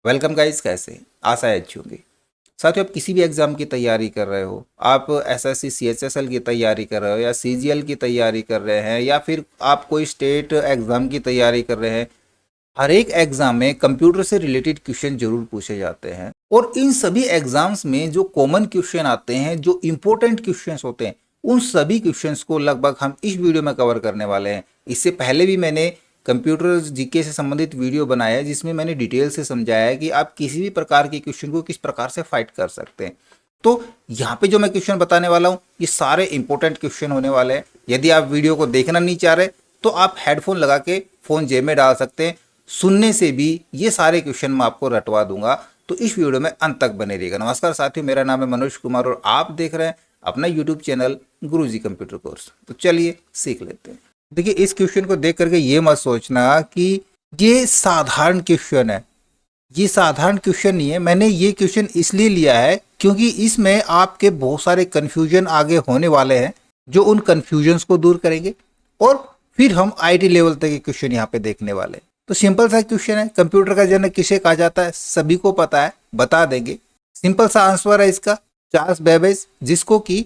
Welcome guys, कैसे आशा है अच्छी होंगी। साथियों, आप किसी भी एग्जाम की तैयारी कर रहे हो, आप एसएससी सीएचएसएल की तैयारी कर रहे हो या सीजीएल की तैयारी कर रहे हैं या फिर आप कोई स्टेट एग्जाम की तैयारी कर रहे हैं, हर एक एग्जाम में कंप्यूटर से रिलेटेड क्वेश्चन जरूर पूछे जाते हैं। और इन सभी एग्जाम्स में जो कॉमन क्वेश्चन आते हैं, जो इंपॉर्टेंट क्वेश्चंस होते हैं, उन सभी क्वेश्चंस को लगभग हम इस वीडियो में कवर करने वाले हैं। इससे पहले भी मैंने कंप्यूटर जीके से संबंधित वीडियो बनाया है जिसमें मैंने डिटेल से समझाया है कि आप किसी भी प्रकार के क्वेश्चन को किस प्रकार से फाइट कर सकते हैं। तो यहाँ पे जो मैं क्वेश्चन बताने वाला हूँ, ये सारे इंपॉर्टेंट क्वेश्चन होने वाले हैं। यदि आप वीडियो को देखना नहीं चाह रहे तो आप हेडफोन लगा के फ़ोन जेब में डाल सकते हैं। सुनने से भी ये सारे क्वेश्चन मैं आपको रटवा दूंगा, तो इस वीडियो में अंत तक बने रहिएगा। नमस्कार साथियों, मेरा नाम है मनोज कुमार और आप देख रहे हैं अपना यूट्यूब चैनल गुरुजी कंप्यूटर कोर्स। तो चलिए सीख लेते हैं। देखिए, इस क्वेश्चन को देख करके ये मत सोचना कि ये साधारण क्वेश्चन है। ये साधारण क्वेश्चन नहीं है। मैंने ये क्वेश्चन इसलिए लिया है क्योंकि इसमें आपके बहुत सारे कन्फ्यूजन आगे होने वाले हैं, जो उन कन्फ्यूजन्स को दूर करेंगे और फिर हम आईटी लेवल तक के क्वेश्चन यहाँ पे देखने वाले हैं। तो सिंपल सा क्वेश्चन है, कंप्यूटर का जनक किसे कहा जाता है, सभी को पता है, बता देंगे। सिंपल सा आंसर है इसका, चार्ल्स बेबेज, जिसको कि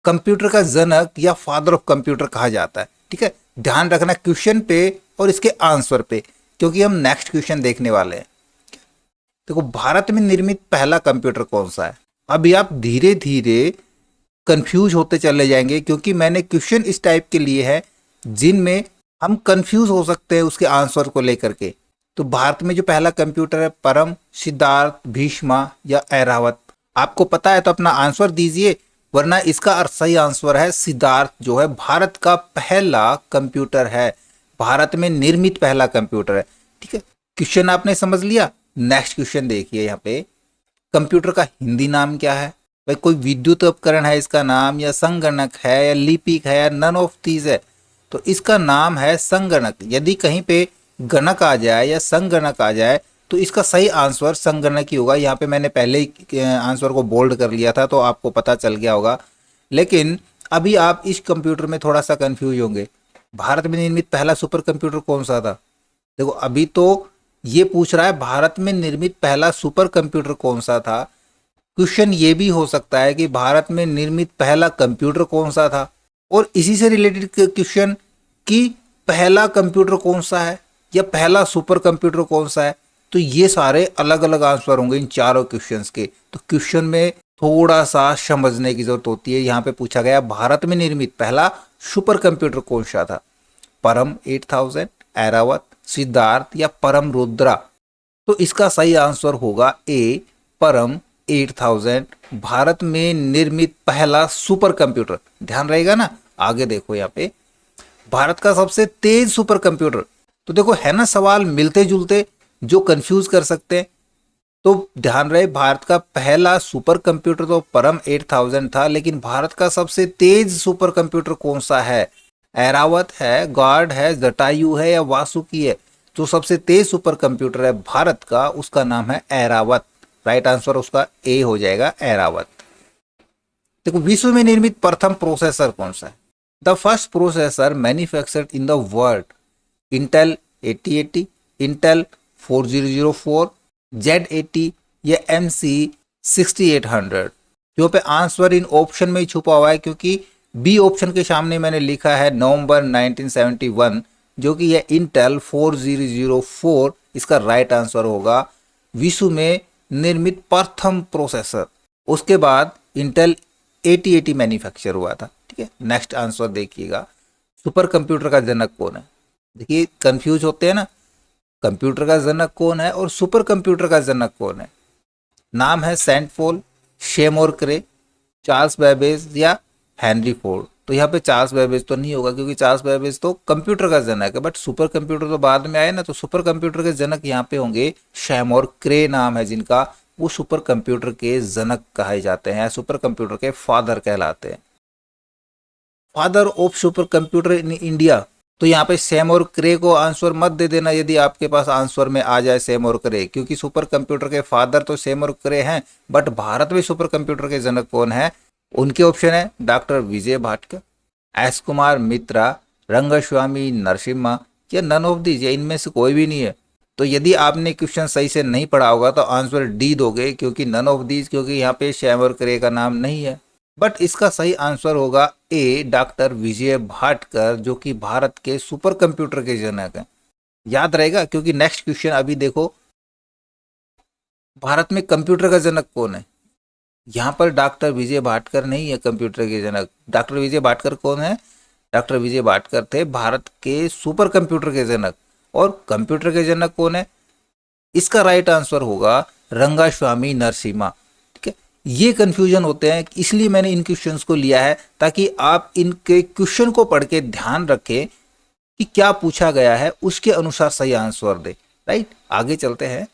कंप्यूटर का जनक या फादर ऑफ कंप्यूटर कहा जाता है। ठीक है, ध्यान रखना क्वेश्चन पे और इसके आंसर पे, क्योंकि हम नेक्स्ट क्वेश्चन देखने वाले हैं। देखो, भारत में निर्मित पहला कंप्यूटर कौन सा है। अभी आप धीरे धीरे कंफ्यूज होते चले जाएंगे क्योंकि मैंने क्वेश्चन इस टाइप के लिए है जिनमें हम कंफ्यूज हो सकते हैं उसके आंसर को लेकर के। तो भारत में जो पहला कंप्यूटर है, परम, सिद्धार्थ, भीष्मा या ऐरावत, आपको पता है तो अपना आंसर दीजिए, वरना इसका सही आंसर है सिद्धार्थ, जो है भारत का पहला कंप्यूटर है, भारत में निर्मित पहला कंप्यूटर है। ठीक है, क्वेश्चन आपने समझ लिया। नेक्स्ट क्वेश्चन देखिए, यहाँ पे कंप्यूटर का हिंदी नाम क्या है। भाई, कोई विद्युत उपकरण है इसका नाम, या संगणक है, या लिपिक है, या नन ऑफ दीज है। तो इसका नाम है संगणक। यदि कहीं पे गणक आ जाए या संगणक आ जाए तो इसका सही आंसर संगणक ही होगा। यहाँ पे मैंने पहले ही आंसर को बोल्ड कर लिया था तो आपको पता चल गया होगा। लेकिन अभी आप इस कंप्यूटर में थोड़ा सा कंफ्यूज होंगे, भारत में निर्मित पहला सुपर कंप्यूटर कौन सा था। देखो, अभी तो ये पूछ रहा है भारत में निर्मित पहला सुपर कंप्यूटर कौन सा था। क्वेश्चन ये भी हो सकता है कि भारत में निर्मित पहला कंप्यूटर कौन सा था, और इसी से रिलेटेड क्वेश्चन कि पहला कंप्यूटर कौन सा है या पहला सुपर कंप्यूटर कौन सा है। तो ये सारे अलग अलग आंसर होंगे इन चारों क्वेश्चंस के। तो क्वेश्चन में थोड़ा सा समझने की जरूरत होती है। यहाँ पे पूछा गया भारत में निर्मित पहला सुपर कंप्यूटर कौन सा था, परम 8000, ऐरावत, सिद्धार्थ या परम रुद्रा। तो इसका सही आंसर होगा ए, परम 8000, भारत में निर्मित पहला सुपर कंप्यूटर। ध्यान रहेगा ना। आगे देखो, यहाँ पे भारत का सबसे तेज सुपर कंप्यूटर। तो देखो, है ना सवाल मिलते जुलते जो कंफ्यूज कर सकते हैं। तो ध्यान रहे, भारत का पहला सुपर कंप्यूटर तो परम 8000 था, लेकिन भारत का सबसे तेज सुपर कंप्यूटर कौन सा है। ऐरावत है, गॉड है, जटायु है या वासुकी है। जो सबसे तेज सुपर कंप्यूटर है भारत का, उसका नाम है ऐरावत। राइट आंसर उसका ए हो जाएगा, ऐरावत। देखो, विश्व में निर्मित प्रथम प्रोसेसर कौन सा है। The first processor manufactured in the world, Intel 8080, Intel 4004, Z80 या MC 6800। जो पे आंसर इन ऑप्शन में ही छुपा हुआ है, क्योंकि बी ऑप्शन के सामने मैंने लिखा है नवंबर 1971, जो कि यह इंटेल 4004 इसका राइट आंसर होगा। विश्व में निर्मित प्रथम प्रोसेसर, उसके बाद इंटेल 8080 मैन्युफैक्चर हुआ था। ठीक है, नेक्स्ट आंसर देखिएगा, सुपर कंप्यूटर का जनक कौन है। देखिए, कंफ्यूज होते हैं ना, कंप्यूटर का जनक कौन है और सुपर कंप्यूटर का जनक कौन है। नाम है सैंडफोर्ड, शेमोर क्रे, चार्ल्स बेबेज या हेनरी फोर्ड। तो यहाँ पे चार्ल्स बेबेज तो नहीं होगा, क्योंकि चार्ल्स बेबेज तो कंप्यूटर का जनक है, बट सुपर कंप्यूटर तो बाद में आए ना। तो सुपर कंप्यूटर के जनक यहाँ पे होंगे शेमोर क्रे नाम है जिनका, वो सुपर कंप्यूटर के जनक कहे जाते हैं, सुपर कंप्यूटर के फादर कहलाते हैं। Father of super computer in India, तो यहाँ पे शेमोर क्रे को आंसर मत दे देना यदि आपके पास आंसर में आ जाए शेमोर क्रे, क्योंकि सुपर कंप्यूटर के फादर तो शेमोर क्रे हैं, बट भारत में सुपर कंप्यूटर के जनक कौन है। उनके ऑप्शन है डॉक्टर विजय भाटकर, एस कुमार मित्रा, रंगस्वामी नरसिम्हा या नन ऑफ दीज, या इनमें से कोई भी नहीं है। तो यदि आपने क्वेश्चन सही से नहीं पढ़ा होगा तो आंसर डी दोगे, क्योंकि नन ऑफ दीज, क्योंकि यहाँ पे शैम और करे का नाम नहीं है। बट इसका सही आंसर होगा ए, डॉक्टर विजय भाटकर, जो कि भारत के सुपर कंप्यूटर के जनक हैं। याद रहेगा, क्योंकि नेक्स्ट क्वेश्चन अभी देखो, भारत में कंप्यूटर का जनक कौन है? यहाँ पर डॉक्टर विजय भाटकर नहीं है कंप्यूटर के जनक। डॉक्टर विजय भाटकर कौन है? डॉक्टर विजय भाटकर थे भारत के सुपर कंप्यूटर के जनक। और कंप्यूटर के जनक कौन है? इसका राइट आंसर होगा रंगास्वामी नरसिम्हा। ठीक है, ये कंफ्यूजन होते हैं, इसलिए मैंने इन क्वेश्चंस को लिया है ताकि आप इनके क्वेश्चन को पढ़ के ध्यान रखें कि क्या पूछा गया है, उसके अनुसार सही आंसर दे। राइट, आगे चलते हैं।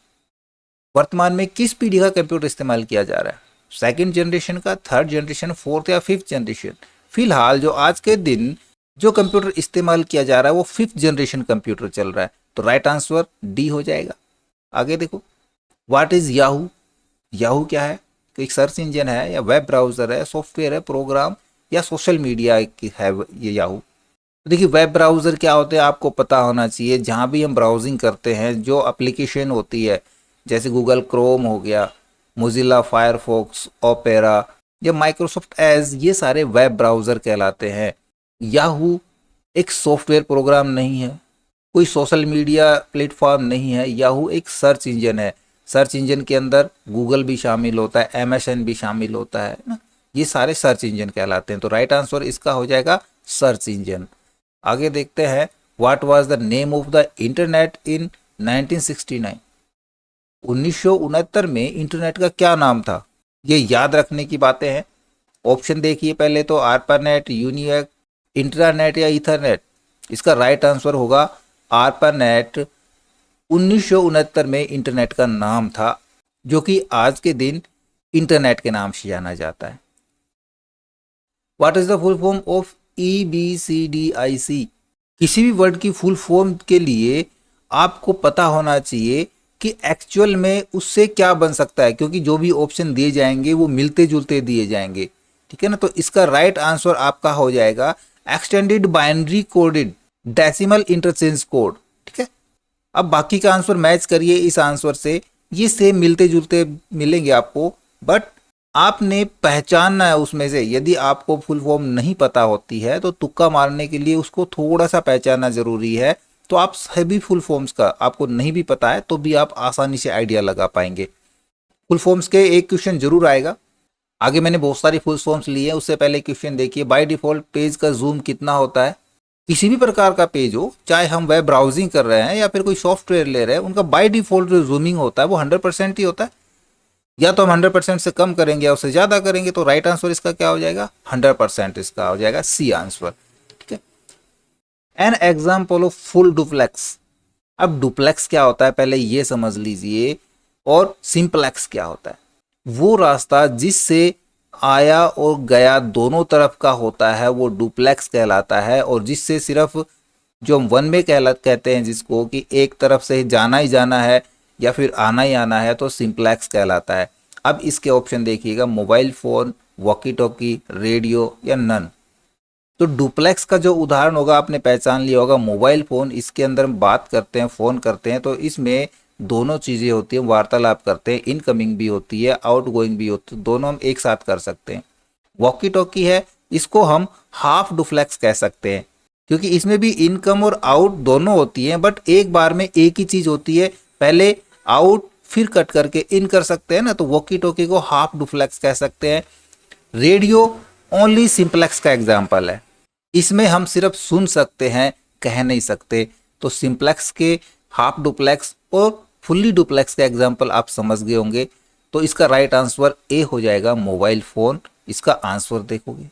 वर्तमान में किस पीढ़ी का कंप्यूटर इस्तेमाल किया जा रहा है? सेकंड जनरेशन का, थर्ड जनरेशन, फोर्थ या फिफ्थ जनरेशन? फिलहाल जो आज के दिन जो कंप्यूटर इस्तेमाल किया जा रहा है वो फिफ्थ जनरेशन कंप्यूटर चल रहा है, तो राइट आंसर डी हो जाएगा। आगे देखो, व्हाट इज याहू? याहू क्या है? एक सर्च इंजन है या वेब ब्राउजर है, सॉफ्टवेयर है, प्रोग्राम या सोशल मीडिया की है ये याहू? तो देखिए, वेब ब्राउजर क्या होते हैं आपको पता होना चाहिए। जहाँ भी हम ब्राउजिंग करते हैं, जो एप्लीकेशन होती है, जैसे गूगल क्रोम हो गया, मोजिला फायरफॉक्स, ओपेरा या माइक्रोसॉफ्ट एज, ये सारे वेब ब्राउज़र कहलाते हैं। याहू एक सॉफ्टवेयर प्रोग्राम नहीं है, कोई सोशल मीडिया प्लेटफॉर्म नहीं है। याहू एक सर्च इंजन है। सर्च इंजन के अंदर गूगल भी शामिल होता है, एमएसएन भी शामिल होता है ना, ये सारे सर्च इंजन कहलाते हैं। तो राइट आंसर इसका हो जाएगा सर्च इंजन। आगे देखते हैं, what was the name of the internet in 1969? 1969 में इंटरनेट का क्या नाम था? ये याद रखने की बातें हैं। ऑप्शन देखिए पहले तो, आर्पानेट, यूनिएक, इंट्रानेट या ईथरनेट? इसका राइट आंसर होगा आर्पानेट। 1969 में इंटरनेट का नाम था, जो कि आज के दिन इंटरनेट के नाम से जाना जाता है। What is the full form of EBCDIC? किसी भी वर्ड की फुल फॉर्म के लिए आपको पता होना चाहिए कि एक्चुअल में उससे क्या बन सकता है, क्योंकि जो भी ऑप्शन दिए जाएंगे वो मिलते जुलते दिए जाएंगे। ठीक है ना, तो इसका राइट आंसर आपका हो जाएगा extended binary coded decimal interchange code. ठीक है, अब बाकी का आंसर मैच करिए इस आंसर से, ये सेम मिलते जुलते मिलेंगे आपको, बट आपने पहचानना है उसमें से। यदि आपको फुल फॉर्म नहीं पता होती है तो तुक्का मारने के लिए उसको थोड़ा सा पहचानना जरूरी है। तो आप सभी फुल फॉर्म्स का आपको नहीं भी पता है तो भी आप आसानी से आइडिया लगा पाएंगे। फुल फॉर्म्स के एक क्वेश्चन जरूर आएगा। आगे मैंने बहुत सारी फुल फॉर्म्स ली है, उससे पहले क्वेश्चन देखिए, बाय डिफॉल्ट पेज का जूम कितना होता है? किसी भी प्रकार का पेज हो, चाहे हम वेब ब्राउजिंग कर रहे हैं या फिर कोई सॉफ्टवेयर ले रहे हैं, उनका बाय डिफॉल्ट जो जूमिंग होता है वो 100% ही होता है। या तो हम 100% से कम करेंगे या उससे ज़्यादा करेंगे, तो राइट आंसर इसका क्या हो जाएगा? 100% इसका हो जाएगा सी आंसर। ठीक है, an example of full duplex. अब डुप्लेक्स क्या होता है पहले ये समझ लीजिए, और सिंपलेक्स क्या होता है। वो रास्ता जिससे आया और गया दोनों तरफ का होता है वो डुप्लेक्स कहलाता है, और जिससे सिर्फ जो हम वन में कहते हैं जिसको, कि एक तरफ से जाना ही जाना है या फिर आना ही आना है, तो सिंपलेक्स कहलाता है। अब इसके ऑप्शन देखिएगा, mobile phone, walkie talkie, radio या नन। तो डुप्लेक्स का जो उदाहरण होगा आपने पहचान लिया होगा, मोबाइल फ़ोन। इसके अंदर हम बात करते हैं, फ़ोन करते हैं, तो इसमें दोनों चीज़ें होती हैं, वार्तालाप करते हैं, इनकमिंग भी होती है, आउटगोइंग भी होती है, दोनों हम एक साथ कर सकते हैं। वॉकी टॉकी है, इसको हम हाफ डुप्लेक्स कह सकते हैं, क्योंकि इसमें भी इनकम और आउट दोनों होती हैं, बट एक बार में एक ही चीज़ होती है, पहले आउट फिर कट करके इन कर सकते हैं ना, तो वॉकी टॉकी को हाफ डुप्लेक्स कह सकते हैं। रेडियो ओनली सिंपलेक्स का एग्जाम्पल है, इसमें हम सिर्फ सुन सकते हैं, कह नहीं सकते। तो सिंपलेक्स के हाफ डुप्लेक्स और फुल्ली डुप्लेक्स का एग्जाम्पल आप समझ गए होंगे। तो इसका राइट आंसर ए हो जाएगा, मोबाइल फ़ोन। इसका आंसर देखोगे।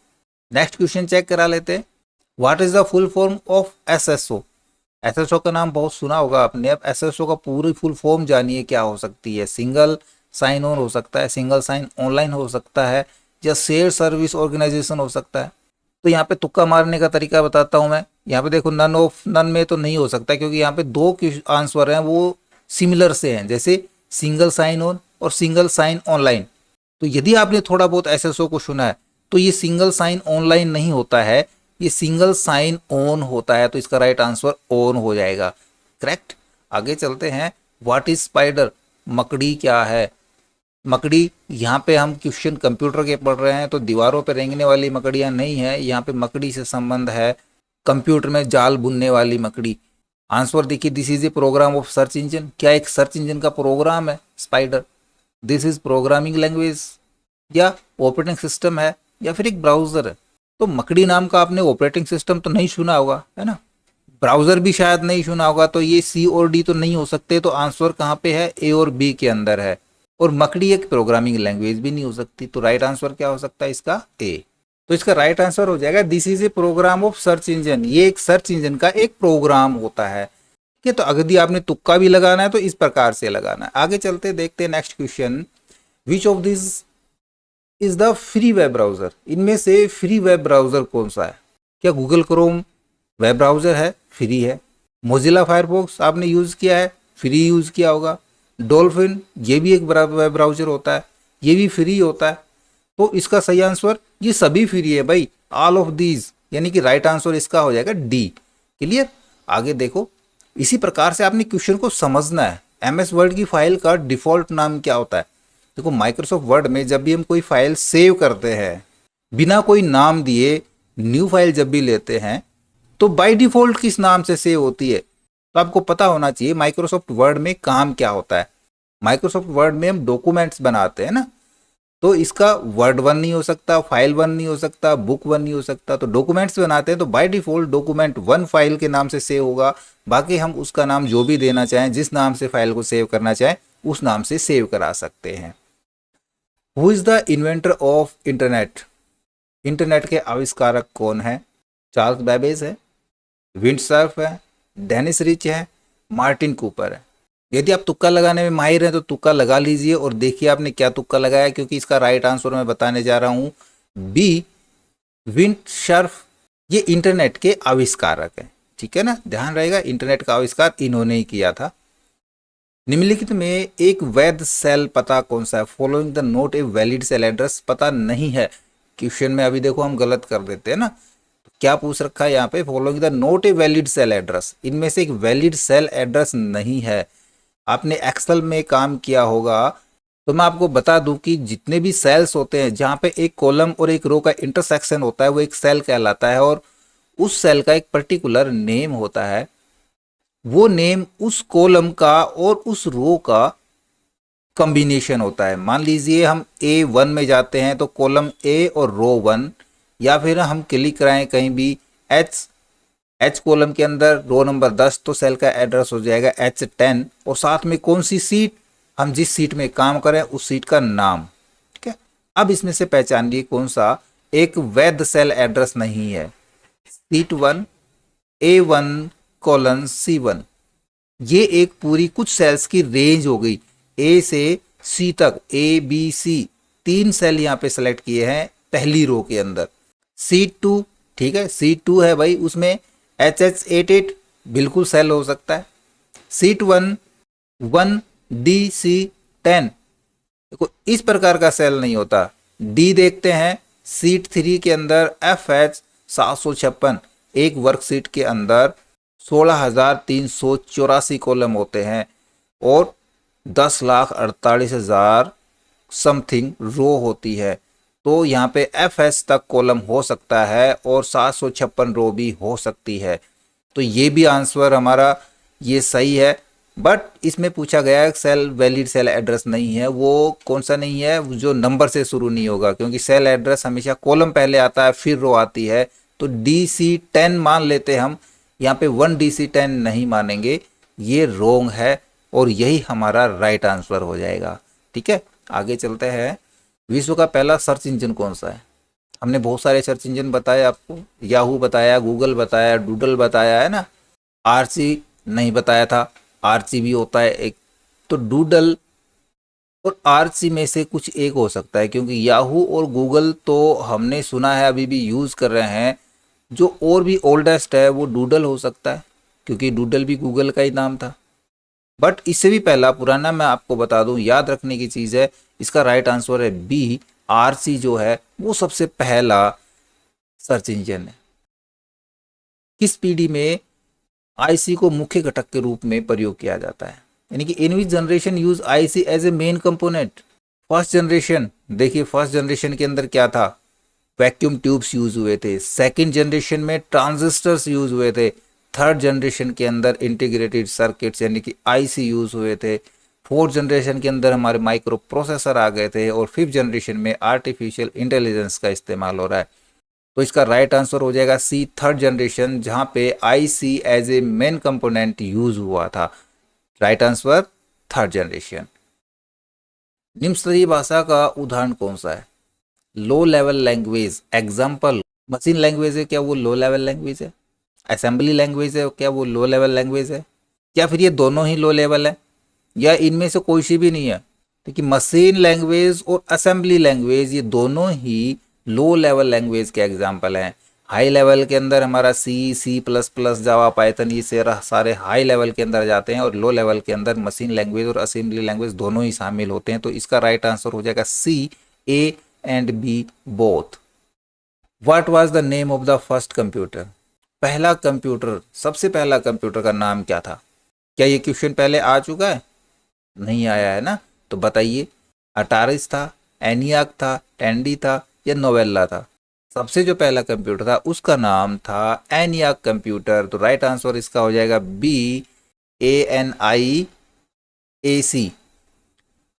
नेक्स्ट क्वेश्चन चेक करा लेते हैं, what is the full form of SSO? SSO का नाम बहुत सुना होगा आपने। अब SSO का पूरी फुल फॉर्म जानिए क्या हो सकती है। सिंगल साइन ऑन हो सकता है, सिंगल साइन ऑनलाइन हो सकता है, या शेयर सर्विस ऑर्गेनाइजेशन हो सकता है। तो यहाँ पे तुक्का मारने का तरीका बताता हूँ मैं। यहाँ पे देखो, नन में तो नहीं हो सकता, क्योंकि यहाँ पे दो आंसर हैं वो सिमिलर से हैं, जैसे सिंगल साइन ऑन और सिंगल साइन ऑनलाइन। तो यदि आपने थोड़ा बहुत SSO को सुना है तो ये सिंगल साइन ऑनलाइन नहीं होता है, ये सिंगल साइन ऑन होता है। तो इसका राइट आंसर ऑन हो जाएगा। करेक्ट। आगे चलते हैं, व्हाट इज स्पाइडर, मकड़ी क्या है। मकड़ी, यहाँ पे हम क्वेश्चन कंप्यूटर के पढ़ रहे हैं तो दीवारों पे रेंगने वाली मकड़ियाँ नहीं है, यहाँ पे मकड़ी से संबंध है कंप्यूटर में जाल बुनने वाली मकड़ी। आंसर देखिए, this is a program of search engine, क्या एक सर्च इंजन का प्रोग्राम है spider. This is programming language या ऑपरेटिंग सिस्टम है या फिर एक ब्राउजर है। तो मकड़ी नाम का आपने ऑपरेटिंग सिस्टम तो नहीं सुना होगा, है ना, ब्राउजर भी शायद नहीं सुना होगा, तो ये सी और डी तो नहीं हो सकते, तो आंसर कहाँ पे है, ए और बी के अंदर है। और मकड़ी एक प्रोग्रामिंग लैंग्वेज भी नहीं हो सकती, तो राइट आंसर क्या हो सकता है इसका, ए। तो इसका राइट आंसर हो जाएगा this is a program of search engine, ये एक सर्च इंजन का एक प्रोग्राम होता है। ठीक है, तो अगर यदि आपने तुक्का भी लगाना है तो इस प्रकार से लगाना है। आगे चलते देखते हैं next question, which of this is the free web browser, इनमें से फ्री वेब ब्राउजर कौन सा है। क्या गूगल क्रोम वेब ब्राउजर है, फ्री है। मोजिला फायरफॉक्स आपने यूज किया है, फ्री यूज किया होगा। डॉल्फिन, ये भी एक वेब ब्राउजर होता है, ये भी फ्री होता है। तो इसका सही आंसर ये सभी फ्री है भाई, ऑल ऑफ दीज, यानी कि राइट आंसर इसका हो जाएगा डी। क्लियर, आगे देखो, इसी प्रकार से आपने क्वेश्चन को समझना है। एमएस वर्ड की फाइल का डिफॉल्ट नाम क्या होता है। देखो माइक्रोसॉफ्ट वर्ड में जब भी हम कोई फाइल सेव करते हैं बिना कोई नाम दिए, न्यू फाइल जब भी लेते हैं तो बाय डिफॉल्ट किस नाम से सेव होती है। तो आपको पता होना चाहिए माइक्रोसॉफ्ट वर्ड में काम क्या होता है। माइक्रोसॉफ्ट वर्ड में हम डॉक्यूमेंट्स बनाते हैं ना, तो इसका वर्ड वन नहीं हो सकता, फाइल वन नहीं हो सकता, बुक वन नहीं हो सकता। तो डॉक्यूमेंट्स बनाते हैं तो by default document one file के नाम से सेव होगा, बाकी हम उसका नाम जो भी देना चाहें, जिस नाम से फाइल को सेव करना चाहें उस नाम से सेव करा सकते हैं। Who is the inventor of internet, internet के आविष्कारक कौन है। चार्ल्स बेबेज है, विंडसर्फ है, डेनिस रिच है, मार्टिन कूपर है। यदि आप तुक्का लगाने में माहिर हैं तो तुक्का लगा लीजिए और देखिए आपने क्या तुक्का लगाया, क्योंकि इसका राइट आंसर मैं बताने जा रहा हूं बी, विंडसर्फ। ये इंटरनेट के आविष्कारक है, ठीक है ना, ध्यान रहेगा, इंटरनेट का आविष्कार इन्होंने ही किया था। निम्नलिखित में एक वैध सेल पता कौन सा है, following the note a valid cell address पता नहीं है। क्वेश्चन में अभी देखो हम गलत कर देते हैं ना, तो क्या पूछ रखा है यहाँ पे, following the note a valid cell address, इनमें से एक वैलिड सेल एड्रेस नहीं है। आपने एक्सेल में काम किया होगा तो मैं आपको बता दूं कि जितने भी सेल्स होते हैं जहाँ पे एक कॉलम और एक रो का इंटरसेक्शन होता है वो एक सेल कहलाता है, और उस सेल का एक पर्टिकुलर नेम होता है। वो नेम उस कॉलम का और उस रो का कॉम्बिनेशन होता है। मान लीजिए हम A1 में जाते हैं तो कॉलम A और रो 1, या फिर हम क्लिक कराएं कहीं भी H कॉलम के अंदर रो नंबर 10, तो सेल का एड्रेस हो जाएगा H10, और साथ में कौन सी सीट, हम जिस सीट में काम करें उस सीट का नाम। ठीक है, अब इसमें से पहचानिए कौन सा एक वैध सेल एड्रेस नहीं है। सीट 1 A1:C1, ये एक पूरी कुछ सेल्स की रेंज हो गई, ए से सी तक, ABC 3 सेल यहाँ पे सेलेक्ट किए हैं पहली रो के अंदर। सीट 2, ठीक है, सीट 2 है भाई, उसमें HH88 बिल्कुल सेल हो सकता है। सीट 1 1DC10, देखो इस प्रकार का सेल नहीं होता। डी देखते हैं, सीट 3 के अंदर FH756, एक वर्कशीट के अंदर 16,384 कॉलम होते हैं और 10,48,000 समथिंग रो होती है। तो यहाँ पे FH तक कॉलम हो सकता है और 756 रो भी हो सकती है। तो ये भी आंसर हमारा ये सही है, बट इसमें पूछा गया है सेल वैलिड सेल एड्रेस नहीं है। वो कौन सा नहीं है, जो नंबर से शुरू नहीं होगा, क्योंकि सेल एड्रेस हमेशा कॉलम पहले आता है फिर रो आती है। तो DC10 मान लेते हम, यहाँ पे 1DC10 नहीं मानेंगे, ये रोंग है और यही हमारा राइट आंसर हो जाएगा। ठीक है, आगे चलते हैं। विश्व का पहला सर्च इंजन कौन सा है। हमने बहुत सारे सर्च इंजन बताए आपको, याहू बताया, गूगल बताया, डूडल बताया, है ना। आरसी नहीं बताया था, आरसी भी होता है एक। तो डूडल और आरसी में से कुछ एक हो सकता है, क्योंकि याहू और गूगल तो हमने सुना है अभी भी यूज़ कर रहे हैं। जो और भी ओल्डेस्ट है वो डूडल हो सकता है, क्योंकि डूडल भी गूगल का ही नाम था। बट इससे भी पहला पुराना मैं आपको बता दूं, याद रखने की चीज़ है, इसका राइट आंसर है बी, आरसी जो है वो सबसे पहला सर्च इंजन है। किस पीढ़ी में आईसी को मुख्य घटक के रूप में प्रयोग किया जाता है। यानी कि in which generation use IC as a main component. First generation, देखिए फर्स्ट जनरेशन के अंदर क्या था, वैक्यूम ट्यूब्स यूज हुए थे। सेकंड जनरेशन में ट्रांजिस्टर्स यूज हुए थे। थर्ड जनरेशन के अंदर इंटीग्रेटेड सर्किट्स यानी कि आईसी यूज हुए थे। फोर्थ जनरेशन के अंदर हमारे माइक्रो प्रोसेसर आ गए थे। और फिफ्थ जनरेशन में आर्टिफिशियल इंटेलिजेंस का इस्तेमाल हो रहा है। तो इसका राइट आंसर हो जाएगा सी, थर्ड जनरेशन, जहां पे IC as a main component use हुआ था। Right answer third generation. निम्न स्तरीय भाषा का उदाहरण कौन सा है? Low level language, example machine language है क्या वो लो लेवल लैंग्वेज है? असेंबली लैंग्वेज है क्या वो लो लेवल लैंग्वेज है? क्या फिर ये दोनों ही लो लेवल है, या इनमें से कोई सी भी नहीं है? देखिए मशीन लैंग्वेज और असेंबली लैंग्वेज ये दोनों ही लो लेवल लैंग्वेज के एग्जाम्पल हैं। हाई लेवल के अंदर हमारा सी, सी प्लस प्लस, जावा, पाइथन, ये सारे हाई लेवल के अंदर जाते हैं। और लो लेवल के अंदर मशीन लैंग्वेज और असेंबली लैंग्वेज दोनों ही शामिल होते हैं। तो इसका राइट आंसर हो जाएगा C, A and B both. What was the name of the first computer? पहला कंप्यूटर, सबसे पहला कंप्यूटर का नाम क्या था? क्या ये क्वेश्चन पहले आ चुका है? नहीं आया है ना, तो बताइए। अटारिस था, एनियाक था, टेंडी था, या नोवेल्ला था? सबसे जो पहला कंप्यूटर था उसका नाम था एनियाक कंप्यूटर। तो राइट आंसर इसका हो जाएगा B, ANIAC।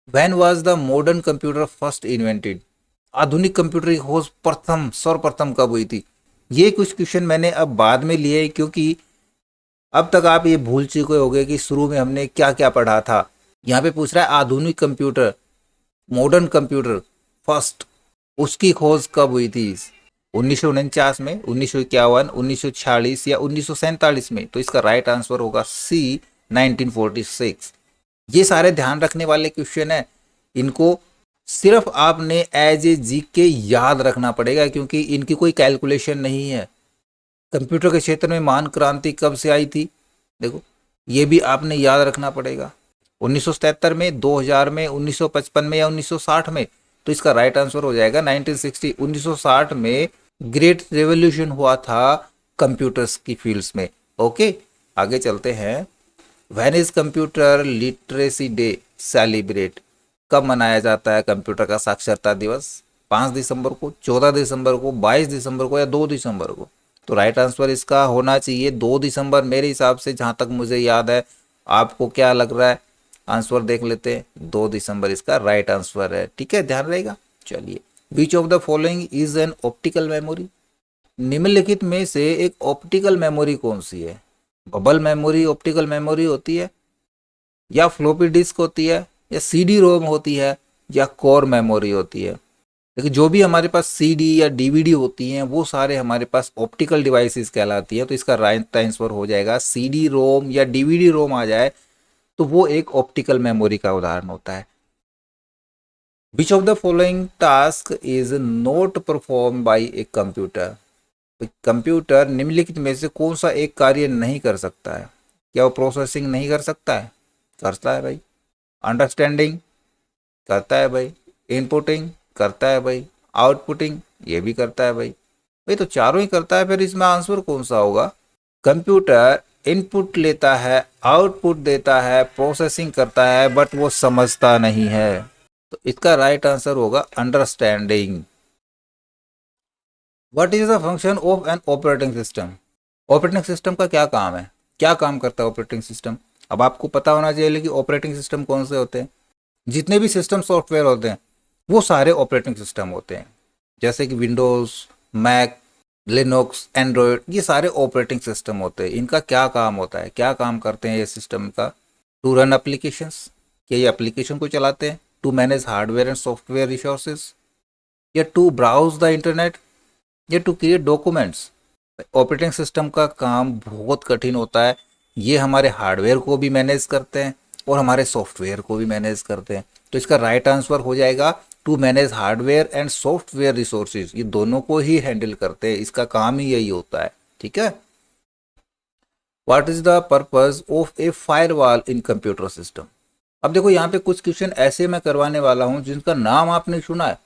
When was the modern computer first invented? आधुनिक कंप्यूटर की खोज सर्वप्रथम कब हुई थी? ये कुछ क्वेश्चन मैंने अब बाद में लिए, क्योंकि अब तक आप ये भूल चुके होंगे कि शुरू में हमने क्या क्या पढ़ा था। यहाँ पे पूछ रहा है आधुनिक कंप्यूटर, मॉडर्न कंप्यूटर फर्स्ट, उसकी खोज कब हुई थी? 1949 में, 1951, 1946 या 1947 में? तो इसका राइट आंसर होगा सी, 1946। ये सारे ध्यान रखने वाले क्वेश्चन है, इनको सिर्फ आपने एज ए जीके याद रखना पड़ेगा, क्योंकि इनकी कोई कैलकुलेशन नहीं है। कंप्यूटर के क्षेत्र में महान क्रांति कब से आई थी? देखो ये भी आपने याद रखना पड़ेगा। 1977 में, 2000 में, 1955 में, या 1960 में? तो इसका राइट आंसर हो जाएगा 1960। 1960 में ग्रेट रेवोल्यूशन हुआ था कंप्यूटर्स की फील्ड्स में। ओके, आगे चलते हैं। When is computer literacy day celebrate? कब मनाया जाता है कंप्यूटर का साक्षरता दिवस? 5 दिसंबर को, 14 दिसंबर को, 22 दिसंबर को, या 2 दिसंबर को? तो राइट आंसर इसका होना चाहिए 2 दिसंबर मेरे हिसाब से, जहाँ तक मुझे याद है। आपको क्या लग रहा है? आंसर देख लेते हैं। 2 दिसंबर इसका राइट आंसर है। ठीक है, ध्यान रहेगा। चलिए, विच of the following is an optical memory? निम्नलिखित में से एक ऑप्टिकल मेमोरी कौन सी है? बबल मेमोरी ऑप्टिकल मेमोरी होती है, या फ्लॉपी डिस्क होती है, या सीडी रोम होती है, या कोर मेमोरी होती है? देखिए जो भी हमारे पास सीडी या डीवीडी होती हैं वो सारे हमारे पास ऑप्टिकल डिवाइसेस कहलाती है। तो इसका राइट आंसर हो जाएगा सीडी रोम या डीवीडी रोम आ जाए तो वो एक ऑप्टिकल मेमोरी का उदाहरण होता है। Which of the following task is not perform by a computer? Computer निम्नलिखित में से कौन सा एक कार्य नहीं कर सकता है? क्या वो प्रोसेसिंग नहीं कर सकता है? करता है भाई। अंडरस्टैंडिंग करता है भाई। इनपुटिंग करता है भाई। आउटपुटिंग ये भी करता है भाई। भाई तो चारों ही करता है, फिर इसमें आंसर कौन सा होगा? कंप्यूटर इनपुट लेता है, आउटपुट देता है, प्रोसेसिंग करता है, बट वो समझता नहीं है। तो इसका राइट आंसर होगा understanding. What is the function of an operating system? Operating system का क्या काम है? क्या काम करता है ऑपरेटिंग सिस्टम? अब आपको पता होना चाहिए कि ऑपरेटिंग सिस्टम कौन से होते हैं। जितने भी सिस्टम सॉफ्टवेयर होते हैं वो सारे ऑपरेटिंग सिस्टम होते हैं, जैसे कि विंडोज़, मैक, लिनक्स, एंड्रॉयड, ये सारे ऑपरेटिंग सिस्टम होते हैं। इनका क्या काम होता है, क्या काम करते हैं ये सिस्टम का? टू रन एप्लीकेशंस, क्या ये एप्लीकेशन को चलाते हैं? To manage hardware and software resources, या टू ब्राउज द इंटरनेट, या to create documents? Operating system का काम बहुत कठिन होता है। ये हमारे हार्डवेयर को भी मैनेज करते हैं और हमारे सॉफ्टवेयर को भी मैनेज करते हैं। तो इसका राइट आंसर हो जाएगा to manage hardware and software resources. ये दोनों को ही हैंडल करते हैं, इसका काम ही यही होता है। ठीक है। What is the purpose of A firewall in computer system? अब देखो यहाँ पे कुछ क्वेश्चन ऐसे मैं करवाने वाला हूँ जिनका नाम आपने सुना है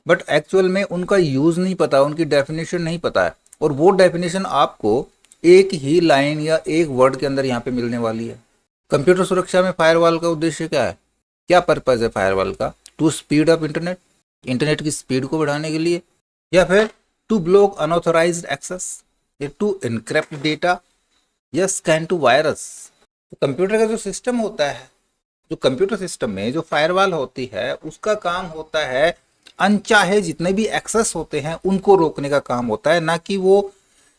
बट एक्चुअल में उनका यूज नहीं पता, उनकी डेफिनेशन नहीं पता है, और वो डेफिनेशन आपको एक ही लाइन या एक वर्ड के अंदर यहाँ पे मिलने वाली है। कंप्यूटर सुरक्षा में फायरवॉल का उद्देश्य क्या है, क्या पर्पज है फायरवॉल का? To speed up internet, internet की स्पीड को बढ़ाने के लिए, या फिर टू ब्लॉक अनऑथोराइज्ड एक्सेस, या टू इनक्रिप्ट डेटा, या स्कैन टू वायरस। तो कंप्यूटर का जो सिस्टम होता है, जो कंप्यूटर सिस्टम में जो फायरवॉल होती है उसका काम होता है अनचाहे जितने भी एक्सेस होते हैं उनको रोकने का काम होता है, ना कि वो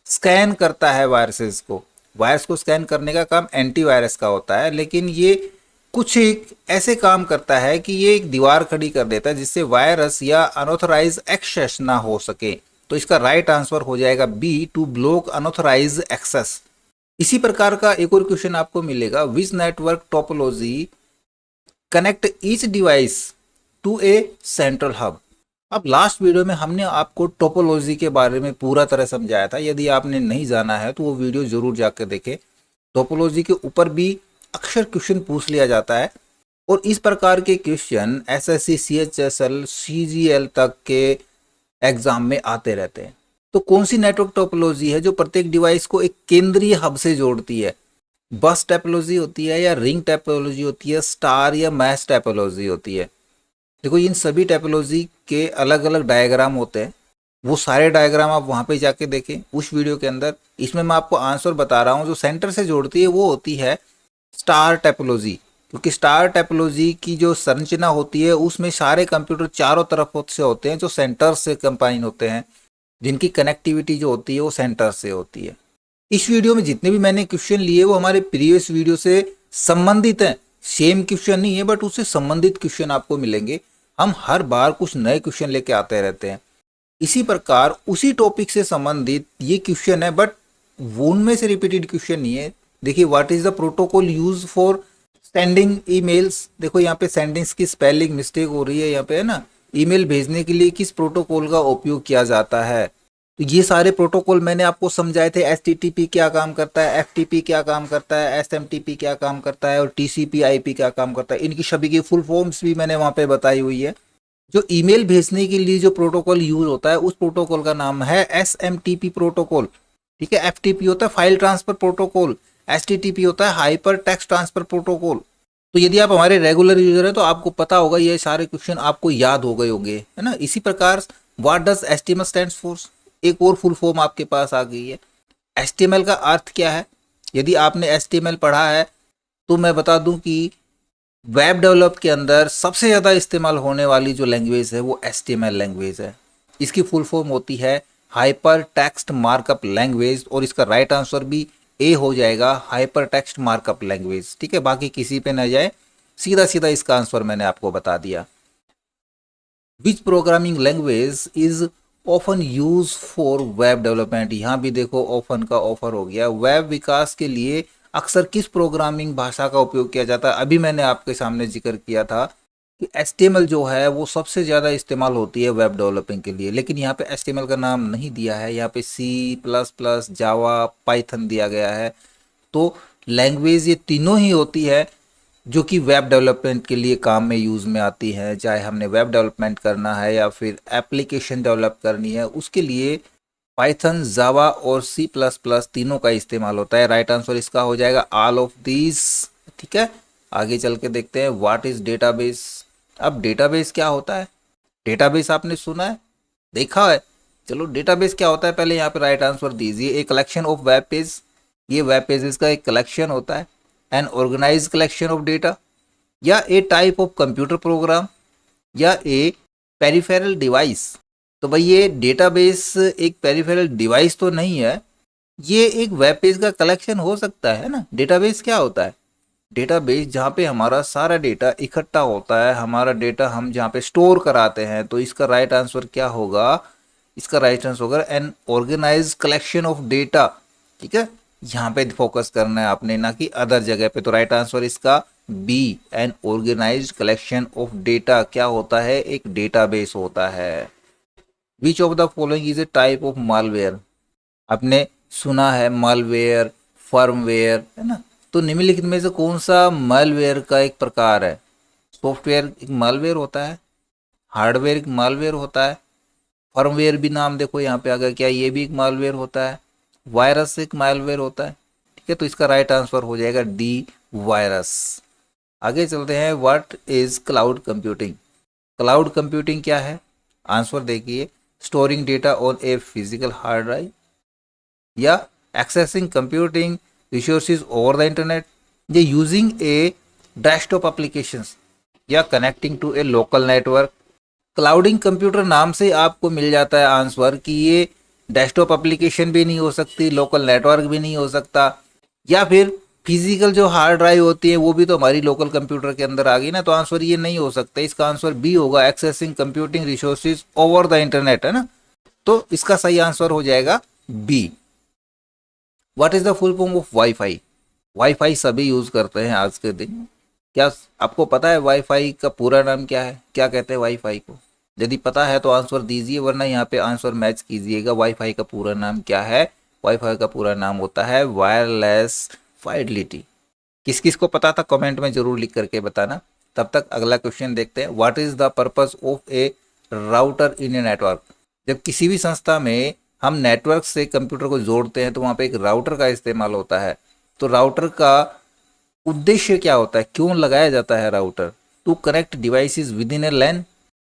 स्कैन करता है वायरसेस को। वायरस को स्कैन करने का काम एंटीवायरस का होता है, लेकिन ये कुछ एक ऐसे काम करता है कि ये एक दीवार खड़ी कर देता है जिससे वायरस या अनऑथराइज एक्सेस ना हो सके। तो इसका राइट आंसर हो जाएगा B, to block unauthorize access. इसी प्रकार का एक और क्वेश्चन आपको मिलेगा, which network topology connect each device to a central hub. अब लास्ट वीडियो में हमने आपको टोपोलॉजी के बारे में पूरा तरह समझाया था, यदि आपने नहीं जाना है तो वो वीडियो जरूर जाकर देखें। टोपोलॉजी के ऊपर भी अक्सर क्वेश्चन पूछ लिया जाता है और इस प्रकार के क्वेश्चन एसएससी, सीएचएसएल, सीजीएल तक के एग्जाम में आते रहते हैं। तो कौन सी नेटवर्क टोपोलॉजी है जो प्रत्येक डिवाइस को एक केंद्रीय हब से जोड़ती है? बस टोपोलॉजी होती है, या रिंग टोपोलॉजी होती है, स्टार या मैश टोपोलॉजी होती है? देखो, इन सभी टोपोलॉजी के अलग अलग डायग्राम होते हैं, वो सारे डायग्राम आप वहाँ पे जाके देखें उस वीडियो के अंदर। इसमें मैं आपको आंसर बता रहा हूँ, जो सेंटर से जोड़ती है वो होती है स्टार टोपोलॉजी, क्योंकि स्टार टोपोलॉजी की जो संरचना होती है उसमें सारे कंप्यूटर चारों तरफ से होते हैं जो सेंटर से कंबाइन होते हैं, जिनकी कनेक्टिविटी जो होती है वो सेंटर से होती है। इस वीडियो में जितने भी मैंने क्वेश्चन लिए वो हमारे प्रीवियस वीडियो से संबंधित हैं, सेम क्वेश्चन नहीं है बट उससे संबंधित क्वेश्चन आपको मिलेंगे। हम हर बार कुछ नए क्वेश्चन लेके आते रहते हैं। इसी प्रकार उसी टॉपिक से संबंधित ये क्वेश्चन है, बट उनमें से रिपीटेड क्वेश्चन नहीं है। देखिए, what is the protocol use for sending emails. देखो यहाँ पे सेंडिंग्स की स्पेलिंग मिस्टेक हो रही है, यहाँ पे है ना, ईमेल भेजने के लिए किस प्रोटोकॉल का उपयोग किया जाता है। तो ये सारे प्रोटोकॉल मैंने आपको समझाए थे। HTTP क्या काम करता है, FTP क्या काम करता है, SMTP क्या काम करता है और TCP/IP क्या काम करता है, इनकी सभी की फुल फॉर्म्स भी मैंने वहाँ पे बताई हुई है। जो ईमेल भेजने के लिए जो प्रोटोकॉल यूज होता है उस प्रोटोकॉल का नाम है SMTP प्रोटोकॉल, ठीक है। FTP होता है फाइल ट्रांसफर प्रोटोकॉल, HTTP होता है हाइपर टेक्स्ट ट्रांसफर प्रोटोकॉल। तो यदि आप हमारे रेगुलर यूजर हैं तो आपको पता होगा, ये सारे क्वेश्चन आपको याद हो गए होंगे, है ना। इसी प्रकार what does HTML stands for, एक और फुल फॉर्म आपके पास आ गई है। HTML का अर्थ क्या है? यदि आपने HTML पढ़ा है तो मैं बता दूं कि वेब डेवलप के अंदर सबसे ज़्यादा इस्तेमाल होने वाली जो लैंग्वेज है वो HTML लैंग्वेज है। इसकी फुल फॉर्म होती है हाइपर टेक्स्ट मार्कअप लैंग्वेज, और इसका राइट आंसर भी ए हो जाएगा, हाइपर टेक्स्ट मार्कअप लैंग्वेज, ठीक है। बाकी किसी पे ना जाए, सीधा सीधा इसका आंसर मैंने आपको बता दिया। विच programming language is often use for web development. यहाँ भी देखो ऑफन का ऑफर हो गया। वेब विकास के लिए अक्सर किस प्रोग्रामिंग भाषा का उपयोग किया जाता है? अभी मैंने आपके सामने जिक्र किया था कि HTML जो है वो सबसे ज़्यादा इस्तेमाल होती है वेब डेवलपिंग के लिए, लेकिन यहाँ पे HTML का नाम नहीं दिया है, यहाँ पे C++, जावा, पाइथन दिया गया है। तो लैंग्वेज ये तीनों ही होती है जो कि वेब डेवलपमेंट के लिए काम में यूज़ में आती है। चाहे हमने वेब डेवलपमेंट करना है या फिर एप्लीकेशन डेवलप करनी है, उसके लिए पाइथन, जावा और C++ तीनों का इस्तेमाल होता है। राइट आंसर इसका हो जाएगा ऑल ऑफ दीज, ठीक है। आगे चल के देखते हैं व्हाट इज डेटाबेस। अब डेटाबेस क्या होता है? डेटाबेस आपने सुना है, देखा है? चलो, डेटाबेस क्या होता है पहले यहाँ पे राइट आंसर दीजिए। A collection of web page, ये वेब पेजेस का एक कलेक्शन होता है। An organize collection of data, या a type of computer program, या ए पेरिफेरल डिवाइस। तो भाई ये डेटाबेस एक पेरिफेरल डिवाइस तो नहीं है, ये एक वेब पेज का कलेक्शन हो सकता है ना। डेटाबेस क्या होता है? डेटाबेस जहाँ पे हमारा सारा डेटा इकट्ठा होता है, हमारा डेटा हम जहाँ पे स्टोर कराते हैं। तो इसका राइट आंसर क्या होगा? इसका राइट आंसर होगा an organize collection of data, ठीक है। यहाँ पे फोकस करना है आपने, ना कि अदर जगह पे। तो राइट आंसर इसका B, an organize collection of data क्या होता है? एक डेटाबेस होता है। Which of the following is a type of malware. आपने सुना है मालवेयर, फर्मवेयर, है ना। तो निम्नलिखित में से कौन सा मालवेयर का एक प्रकार है? सॉफ्टवेयर एक मालवेयर होता है, हार्डवेयर एक मालवेयर होता है, फर्मवेयर भी नाम देखो यहाँ पे आ गया, क्या ये भी एक मालवेयर होता है, वायरस एक मालवेयर होता है, ठीक है। तो इसका राइट आंसर हो जाएगा डी, वायरस। आगे चलते हैं, what is cloud computing. Cloud computing क्या है? आंसर देखिए, storing data on a physical hard drive, या accessing computing resources over the internet, या यूजिंग ए डेस्कटॉप एप्लीकेशंस, या connecting to a local network. Clouding computer नाम से आपको मिल जाता है आंसर कि ये डेस्कटॉप एप्लीकेशन भी नहीं हो सकती, लोकल नेटवर्क भी नहीं हो सकता, या फिर फिजिकल जो हार्ड ड्राइव होती है वो भी तो हमारी लोकल कंप्यूटर के अंदर आ गई ना, तो आंसर ये नहीं हो सकता। इसका आंसर बी होगा, accessing computing resources over the internet, है ना। तो इसका सही आंसर हो जाएगा B. What is the full form of WiFi? WiFi सभी यूज करते हैं आज के दिन। क्या आपको पता है वाईफाई का पूरा नाम क्या है? क्या कहते हैं वाईफाई को? यदि पता है तो आंसर दीजिए, वरना यहाँ पे आंसर मैच कीजिएगा। वाईफाई का पूरा नाम क्या है? वाईफाई का पूरा नाम होता है वायरलेस फाइडेलिटी। किस किस को पता था कमेंट में जरूर लिख करके बताना। तब तक अगला क्वेश्चन देखते हैं, what is the purpose of A router in a network. जब किसी भी संस्था में हम नेटवर्क से कंप्यूटर को जोड़ते हैं तो वहाँ पे एक राउटर का इस्तेमाल होता है। तो राउटर का उद्देश्य क्या होता है, क्यों लगाया जाता है router? To connect devices within a LAN.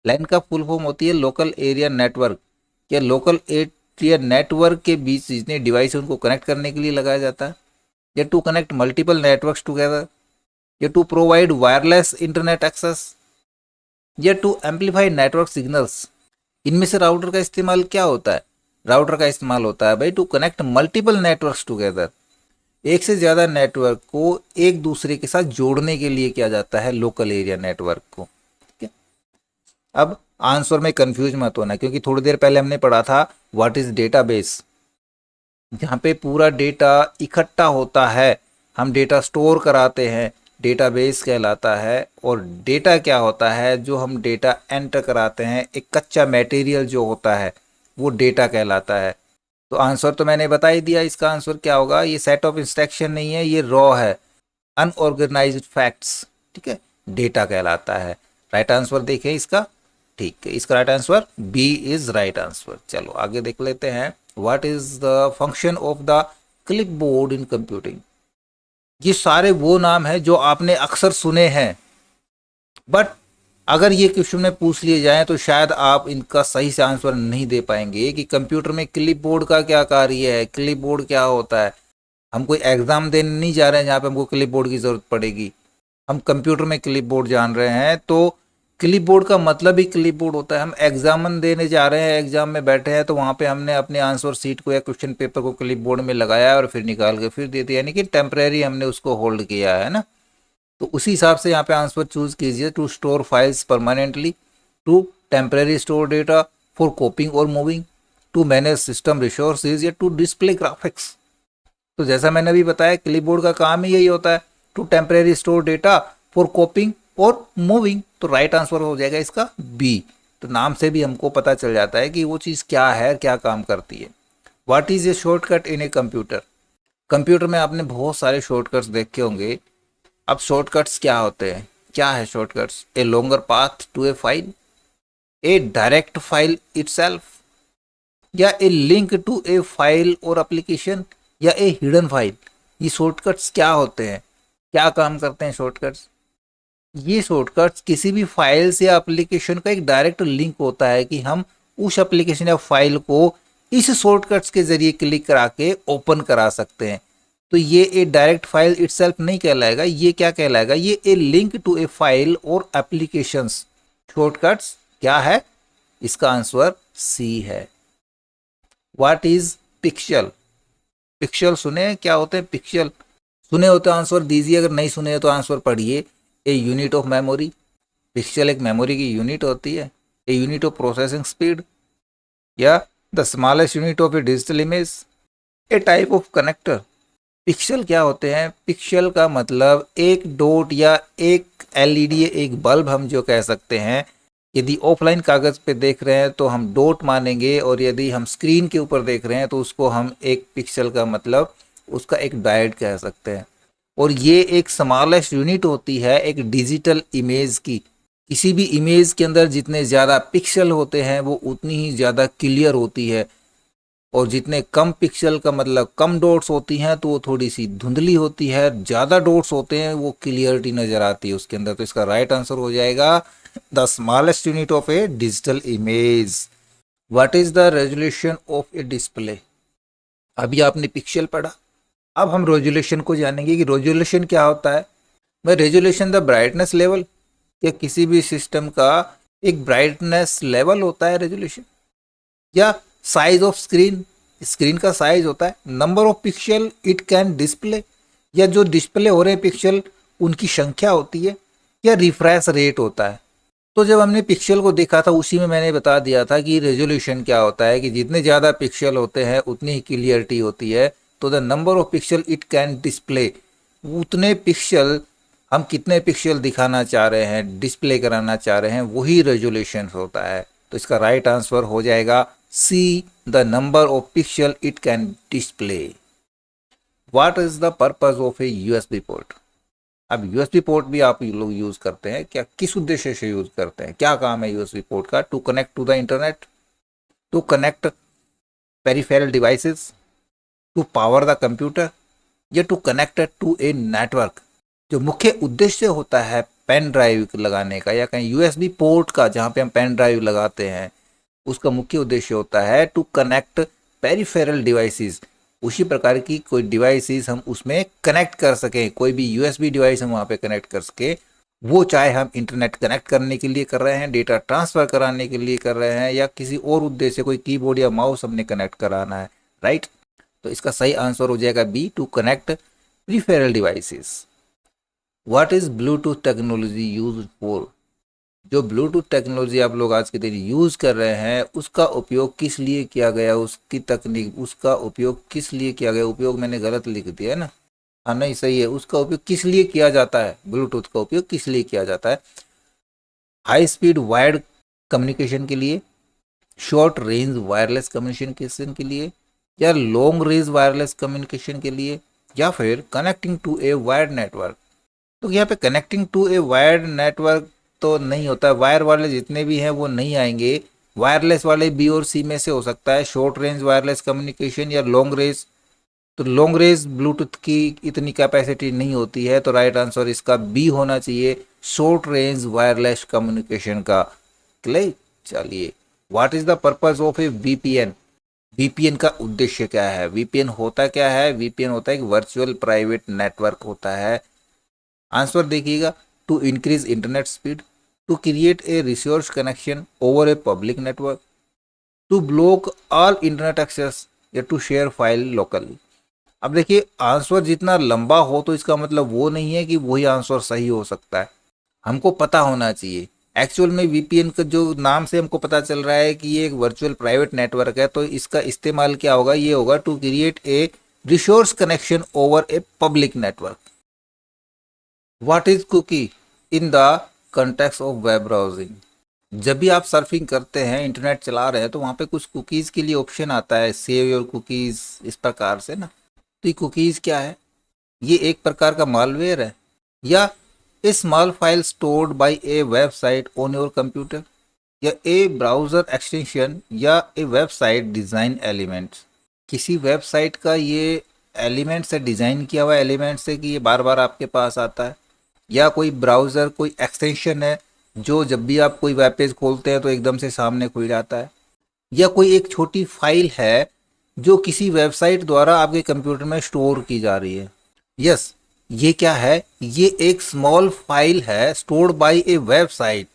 LAN का फुल फॉर्म होती है लोकल एरिया नेटवर्क। या लोकल एरिया नेटवर्क के बीच जितने डिवाइस है उनको कनेक्ट करने के लिए लगाया जाता है। या to connect multiple networks together, या to provide wireless internet access, या टू एम्पलीफाई नेटवर्क सिग्नल्स। इनमें से राउटर का इस्तेमाल क्या होता है? राउटर का इस्तेमाल होता है भाई to connect multiple networks together. एक से ज़्यादा नेटवर्क को एक दूसरे के साथ जोड़ने के लिए किया जाता है लोकल एरिया नेटवर्क को। ठीक है, अब आंसर में कंफ्यूज मत होना, क्योंकि थोड़ी देर पहले हमने पढ़ा था व्हाट इज डेटाबेस, जहाँ पे पूरा डेटा इकट्ठा होता है, हम डेटा स्टोर कराते हैं, डेटाबेस कहलाता है। और डेटा क्या होता है? जो हम डेटा एंटर कराते हैं, एक कच्चा मटेरियल जो होता है वो डेटा कहलाता है। तो आंसर तो मैंने बता ही दिया, इसका आंसर क्या होगा? ये सेट ऑफ इंस्ट्रक्शन नहीं है, ये रॉ है, अनऑर्गेनाइज्ड फैक्ट्स। ठीक है, डेटा कहलाता है। राइट आंसर देखें इसका। ठीक है, इसका right answer B is right answer. चलो आगे देख लेते हैं, what is the function of the clipboard in computing. ये सारे वो नाम हैं जो आपने अक्सर सुने हैं, बट अगर ये क्वेश्चन में पूछ लिए जाएं तो शायद आप इनका सही से आंसर नहीं दे पाएंगे कि कंप्यूटर में क्लिपबोर्ड का क्या कार्य है, क्लिपबोर्ड क्या होता है। हम कोई एग्जाम देने नहीं जा रहे हैं जहाँ पे हमको क्लिपबोर्ड की ज़रूरत पड़ेगी। हम कंप्यूटर में क्लिपबोर्ड जान रहे हैं, तो क्लिपबोर्ड का मतलब ही क्लिपबोर्ड होता है। हम एग्जाम देने जा रहे हैं, एग्जाम में बैठे हैं, तो वहाँ पे हमने अपने आंसर सीट को या क्वेश्चन पेपर को क्लिपबोर्ड में लगाया और फिर निकाल के फिर दे दिया, यानी कि टेम्परेरी हमने उसको होल्ड किया है ना। तो उसी हिसाब से यहाँ पे आंसर चूज कीजिए, to store files permanently, to temporary store data for copying और moving, to manage system resources, या टू डिस्प्ले ग्राफिक्स। तो जैसा मैंने अभी बताया क्लिपबोर्ड का काम ही यही होता है, to temporary store data for copying और मूविंग। तो राइट आंसर हो जाएगा इसका बी। तो नाम से भी हमको पता चल जाता है कि वो चीज़ क्या है, क्या काम करती है। What is a shortcut in a computer. Computer में आपने बहुत सारे शॉर्टकट्स देखे होंगे। अब शॉर्टकट्स क्या होते हैं? क्या है shortcuts? A longer path to a file, a direct file itself, या a link to a file और एप्लीकेशन, या ए हिडन फाइल। ये शॉर्टकट्स क्या होते हैं, क्या काम करते हैं शॉर्टकट्स? ये शॉर्टकट्स किसी भी फाइल से या एप्लीकेशन का एक डायरेक्ट लिंक होता है कि हम उस एप्लीकेशन या फाइल को इस शॉर्टकट्स के जरिए क्लिक करा के ओपन करा सकते हैं। तो ये ए डायरेक्ट फाइल इटसेल्फ नहीं कहलाएगा, ये क्या कहलाएगा? ये ए लिंक टू ए फाइल और एप्लीकेशंस। शॉर्टकट्स क्या है? इसका आंसर सी है। What is pixel. पिक्सल सुने क्या होते हैं? पिक्सल सुने होते आंसर दीजिए, अगर नहीं सुने तो आंसर पढ़िए। A unit of memory, pixel एक मेमोरी की यूनिट होती है। A unit of processing speed, या the smallest unit of A digital image, A type of connector. Pixel क्या होते हैं? पिक्सल का मतलब एक डॉट या एक एलईडी, एक बल्ब हम जो कह सकते हैं। यदि ऑफलाइन कागज़ पे देख रहे हैं तो हम डॉट मानेंगे, और यदि हम स्क्रीन के ऊपर देख रहे हैं तो उसको हम एक पिक्सल का मतलब उसका एक डायट कह सकते हैं। और ये एक स्मॉलेस्ट यूनिट होती है एक डिजिटल इमेज की। किसी भी इमेज के अंदर जितने ज़्यादा पिक्सल होते हैं वो उतनी ही ज़्यादा क्लियर होती है। और जितने कम पिक्सल का मतलब कम डॉट्स होती हैं तो वो थोड़ी सी धुंधली होती है, ज़्यादा डॉट्स होते हैं वो क्लियरिटी नज़र आती है उसके अंदर। तो इसका राइट आंसर हो जाएगा the smallest unit of A digital image. What is the resolution of A display? अभी आपने पिक्सल पढ़ा, अब हम रेजोल्यूशन को जानेंगे कि रेजोल्यूशन क्या होता है। मैं रेजोल्यूशन द ब्राइटनेस लेवल, या किसी भी सिस्टम का एक ब्राइटनेस लेवल होता है रेजोल्यूशन, या साइज ऑफ स्क्रीन, स्क्रीन का साइज होता है, number of pixel it can display, या जो डिस्प्ले हो रहे हैं पिक्सल उनकी संख्या होती है, या रिफ्रेश रेट होता है। तो जब हमने पिक्सल को देखा था उसी में मैंने बता दिया था कि रेजोल्यूशन क्या होता है, कि जितने ज़्यादा पिक्सल होते हैं उतनी ही क्लियरिटी होती है। तो the number of pixel it can display, उतने पिक्सल हम कितने पिक्सल दिखाना चाह रहे हैं, डिस्प्ले कराना चाह रहे हैं, वही रेजोल्यूशन होता है। तो इसका राइट आंसर हो जाएगा C, the number of pixel it can display. What is the purpose of a USB port? अब यूएसबी पोर्ट भी आप लोग यूज करते हैं क्या, किस उद्देश्य से यूज करते हैं, क्या काम है यूएसबी पोर्ट का? To connect to the internet, to connect peripheral devices, to power the computer, या to connect to a network. जो मुख्य उद्देश्य होता है पेन ड्राइव लगाने का, या कहीं यूएसबी पोर्ट का जहाँ पे हम पेन ड्राइव लगाते हैं, उसका मुख्य उद्देश्य होता है टू कनेक्ट पेरिफेरल डिवाइसेस। उसी प्रकार की कोई डिवाइसेस हम उसमें कनेक्ट कर सकें, कोई भी यूएसबी डिवाइस हम वहाँ पे कनेक्ट कर सके, वो चाहे हम इंटरनेट कनेक्ट करने के लिए कर रहे हैं, डेटा ट्रांसफ़र कराने के लिए कर रहे हैं, या किसी और उद्देश्य, कोई कीबोर्ड या माउस हमने कनेक्ट कराना है, राइट। तो इसका सही आंसर हो जाएगा B, to connect peripheral devices. What is Bluetooth technology use for? जो ब्लूटूथ टेक्नोलॉजी आप लोग आज के दिन यूज़ कर रहे हैं उसका उपयोग किस लिए किया गया, उसकी तकनीक, उसका उपयोग किस लिए किया गया? उपयोग मैंने गलत लिख दिया है ना, हाँ नहीं सही है, उसका उपयोग किस लिए किया जाता है, ब्लूटूथ का उपयोग किस लिए किया जाता है? हाई स्पीड वायर्ड कम्युनिकेशन के लिए, शॉर्ट रेंज वायरलेस कम्युनिकेशन के लिए, या लॉन्ग रेंज वायरलेस कम्युनिकेशन के लिए, या फिर connecting to a wired network. तो यहाँ पे connecting to a wired network तो नहीं होता है, वायर वाले जितने भी हैं वो नहीं आएंगे, वायरलेस वाले बी और सी में से हो सकता है, शॉर्ट रेंज वायरलेस कम्युनिकेशन या लॉन्ग रेंज। तो लॉन्ग रेंज ब्लूटूथ की इतनी कैपेसिटी नहीं होती है, तो राइट आंसर इसका बी होना चाहिए, शॉर्ट रेंज वायरलेस कम्युनिकेशन का। क्लियर, चलिए what is the purpose of A VPN? VPN का उद्देश्य क्या है? वीपीएन होता क्या है? वीपीएन होता है एक वर्चुअल प्राइवेट नेटवर्क होता है। आंसर देखिएगा, to increase internet speed, to create a resource connection over a public network, to block all internet access, या टू शेयर फाइल लोकली। अब देखिए आंसर जितना लंबा हो तो इसका मतलब वो नहीं है कि वही आंसर सही हो सकता है, हमको पता होना चाहिए। एक्चुअल में वीपीएन का जो नाम से हमको पता चल रहा है कि ये एक वर्चुअल प्राइवेट नेटवर्क है, तो इसका इस्तेमाल क्या होगा? ये होगा to create a resource connection over a public network. What is cookie in the context of web browsing? जब भी आप सर्फिंग करते हैं, इंटरनेट चला रहे हैं, तो वहाँ पे कुछ कुकीज़ के लिए ऑप्शन आता है, सेव योर कुकीज़, इस प्रकार से ना। तो ये कुकीज़ क्या है? ये एक प्रकार का मालवेयर है, या a small file stored by a website on your computer, या ए ब्राउज़र एक्सटेंशन, या ए वेबसाइट डिज़ाइन एलिमेंट्स। किसी वेबसाइट का ये एलिमेंट से डिज़ाइन किया हुआ एलिमेंट से कि ये बार बार आपके पास आता है, या कोई ब्राउज़र कोई एक्सटेंशन है जो जब भी आप कोई वेब पेज खोलते हैं तो एकदम से सामने खुल जाता है, या कोई एक छोटी फाइल है जो किसी वेबसाइट द्वारा आपके कंप्यूटर में स्टोर की जा रही है। यस, ये क्या है? ये एक स्मॉल फाइल है स्टोर्ड बाय ए वेबसाइट,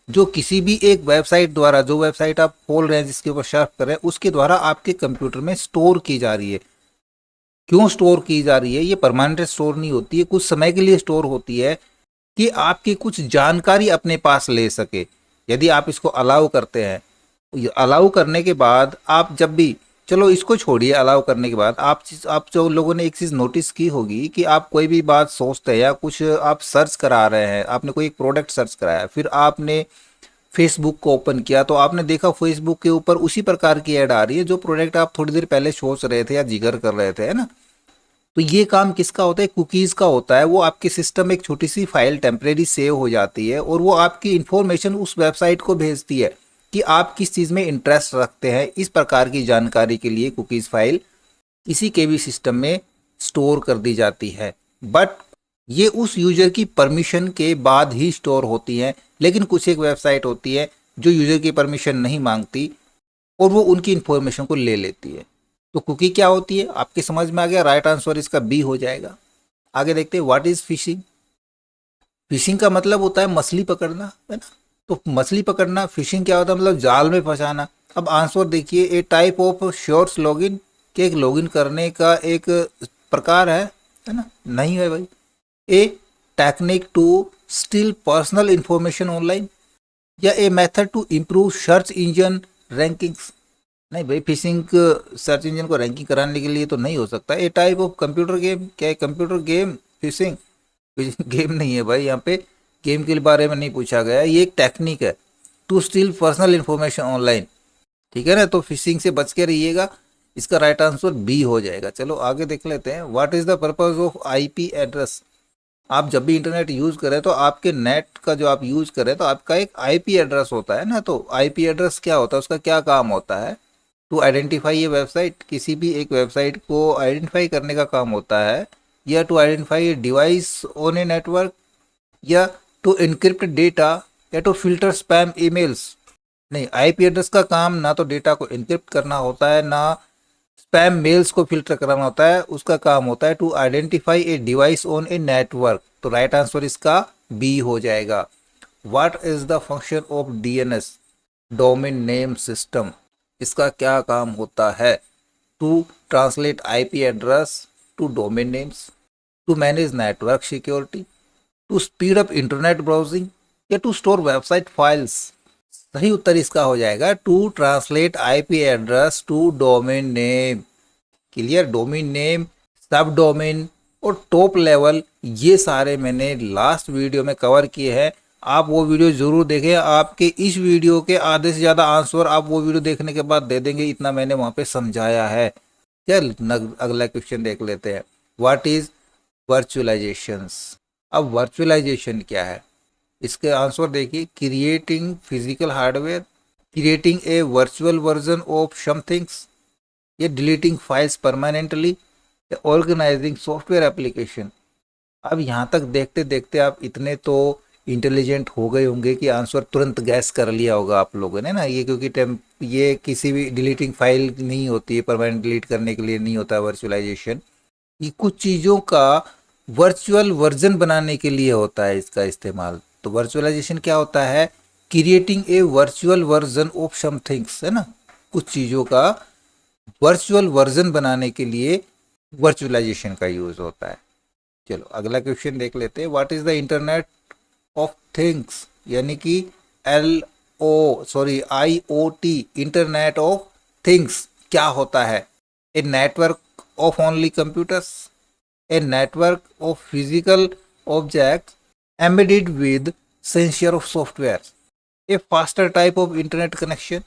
जो किसी भी एक वेबसाइट द्वारा, जो वेबसाइट आप खोल रहे हैं, जिसके ऊपर सर्च कर रहे हैं, उसके द्वारा आपके कंप्यूटर में स्टोर की जा रही है। क्यों स्टोर की जा रही है? ये परमानेंट स्टोर नहीं होती है, कुछ समय के लिए स्टोर होती है कि आपकी कुछ जानकारी अपने पास ले सके। यदि आप इसको अलाउ करते हैं, अलाउ करने के बाद आप जब भी, चलो इसको छोड़िए, अलाउ करने के बाद आप जो लोगों ने एक चीज़ नोटिस की होगी कि आप कोई भी बात सोचते हैं या कुछ आप सर्च करा रहे हैं, आपने कोई एक प्रोडक्ट सर्च कराया, फिर आपने फेसबुक को ओपन किया तो आपने देखा फेसबुक के ऊपर उसी प्रकार की ऐड आ रही है जो प्रोडक्ट आप थोड़ी देर पहले सोच रहे थे या जिक्र कर रहे थे, है ना। तो ये काम किसका होता है? कुकीज़ का होता है। वो आपके सिस्टम में एक छोटी सी फाइल टेम्परेरी सेव हो जाती है और वो आपकी इंफॉर्मेशन उस वेबसाइट को भेजती है कि आप किस चीज़ में इंटरेस्ट रखते हैं। इस प्रकार की जानकारी के लिए कुकीज़ फाइल किसी के भी सिस्टम में स्टोर कर दी जाती है, बट ये उस यूजर की परमिशन के बाद ही स्टोर होती हैं। लेकिन कुछ एक वेबसाइट होती है जो यूजर की परमिशन नहीं मांगती और वो उनकी इन्फॉर्मेशन को ले लेती है। तो कुकी क्या होती है, आपके समझ में आ गया। राइट आंसर इसका बी हो जाएगा। आगे देखते हैं, व्हाट इज फिशिंग। फिशिंग का मतलब होता है मछली पकड़ना, है ना। तो मछली पकड़ना, फिशिंग क्या होता है, मतलब जाल में फंसाना। अब आंसर देखिए, ए टाइप ऑफ शॉर्ट्स लॉगिन, के एक लॉगिन करने का एक प्रकार है ना। नहीं है भाई। A technique to steal personal information online, या a method to improve search engine rankings. नहीं भाई, फिशिंग सर्च इंजन को रैंकिंग कराने के लिए तो नहीं हो सकता। A type of computer game, क्या है कंप्यूटर गेम फिशिंग। गेम नहीं है भाई, यहाँ पे गेम के बारे में नहीं पूछा गया है। ये एक टेक्निक है to steal personal information online, ठीक है ना। तो फिशिंग से बच के रहिएगा। इसका राइट आंसर बी हो जाएगा। चलो आगे देख लेते हैं, what is the purpose of IP address. आप जब भी इंटरनेट यूज़ करें तो आपके नेट का जो आप यूज़ करें तो आपका एक आईपी एड्रेस होता है ना। तो आईपी एड्रेस क्या होता है, उसका क्या काम होता है, टू आइडेंटिफाई ये वेबसाइट, किसी भी एक वेबसाइट को आइडेंटिफाई करने का काम होता है, या to identify device on a network, या टू इनक्रिप्ट डेटा, या टू फिल्टर स्पैम ईमेल्स। नहीं, आईपी एड्रेस का काम ना तो डेटा को इनक्रिप्ट करना होता है, ना स्पैम मेल्स को फिल्टर कराना होता है। उसका काम होता है to identify a device on a network. तो राइट आंसर इसका बी हो जाएगा। What is the function of DNS, domain name system. इसका क्या काम होता है, to translate IP address to domain names, to manage network security, to speed up internet browsing, या टू स्टोर वेबसाइट फाइल्स। सही उत्तर इसका हो जाएगा to translate IP address to domain name. Clear. Domain name, सब डोमेन और top level, ये सारे मैंने लास्ट वीडियो में कवर किए हैं। आप वो वीडियो जरूर देखें। आपके इस वीडियो के आधे से ज़्यादा आंसर आप वो वीडियो देखने के बाद दे देंगे, इतना मैंने वहाँ पे समझाया है। चल अगला क्वेश्चन देख लेते हैं, व्हाट इज वर्चुअलाइजेशंस। अब वर्चुअलाइजेशन क्या है, इसके आंसर देखिए, creating physical hardware, creating a virtual version of somethings, या डिलीटिंग फाइल्स परमानेंटली, या ऑर्गेनाइजिंग सॉफ्टवेयर एप्लीकेशन। अब यहाँ तक देखते देखते आप इतने तो इंटेलिजेंट हो गए होंगे कि आंसर तुरंत गैस कर लिया होगा आप लोगों ने ना। ये क्योंकि ये किसी भी डिलीटिंग फाइल नहीं होती है, परमानेंट डिलीट करने के लिए नहीं होता वर्चुअलाइजेशन। ये कुछ चीज़ों का वर्चुअल वर्जन बनाने के लिए होता है इसका इस्तेमाल। तो वर्चुअलाइजेशन क्या होता है, creating a virtual version of some things, है ना। कुछ चीज़ों का वर्चुअल वर्जन बनाने के लिए वर्चुअलाइजेशन का यूज़ होता है। चलो अगला क्वेश्चन देख लेते हैं, what is the internet of things, यानी कि IoT, इंटरनेट ऑफ थिंग्स क्या होता है। A network of only computers, a network of physical objects embedded with sensor of software, a faster type of internet connection,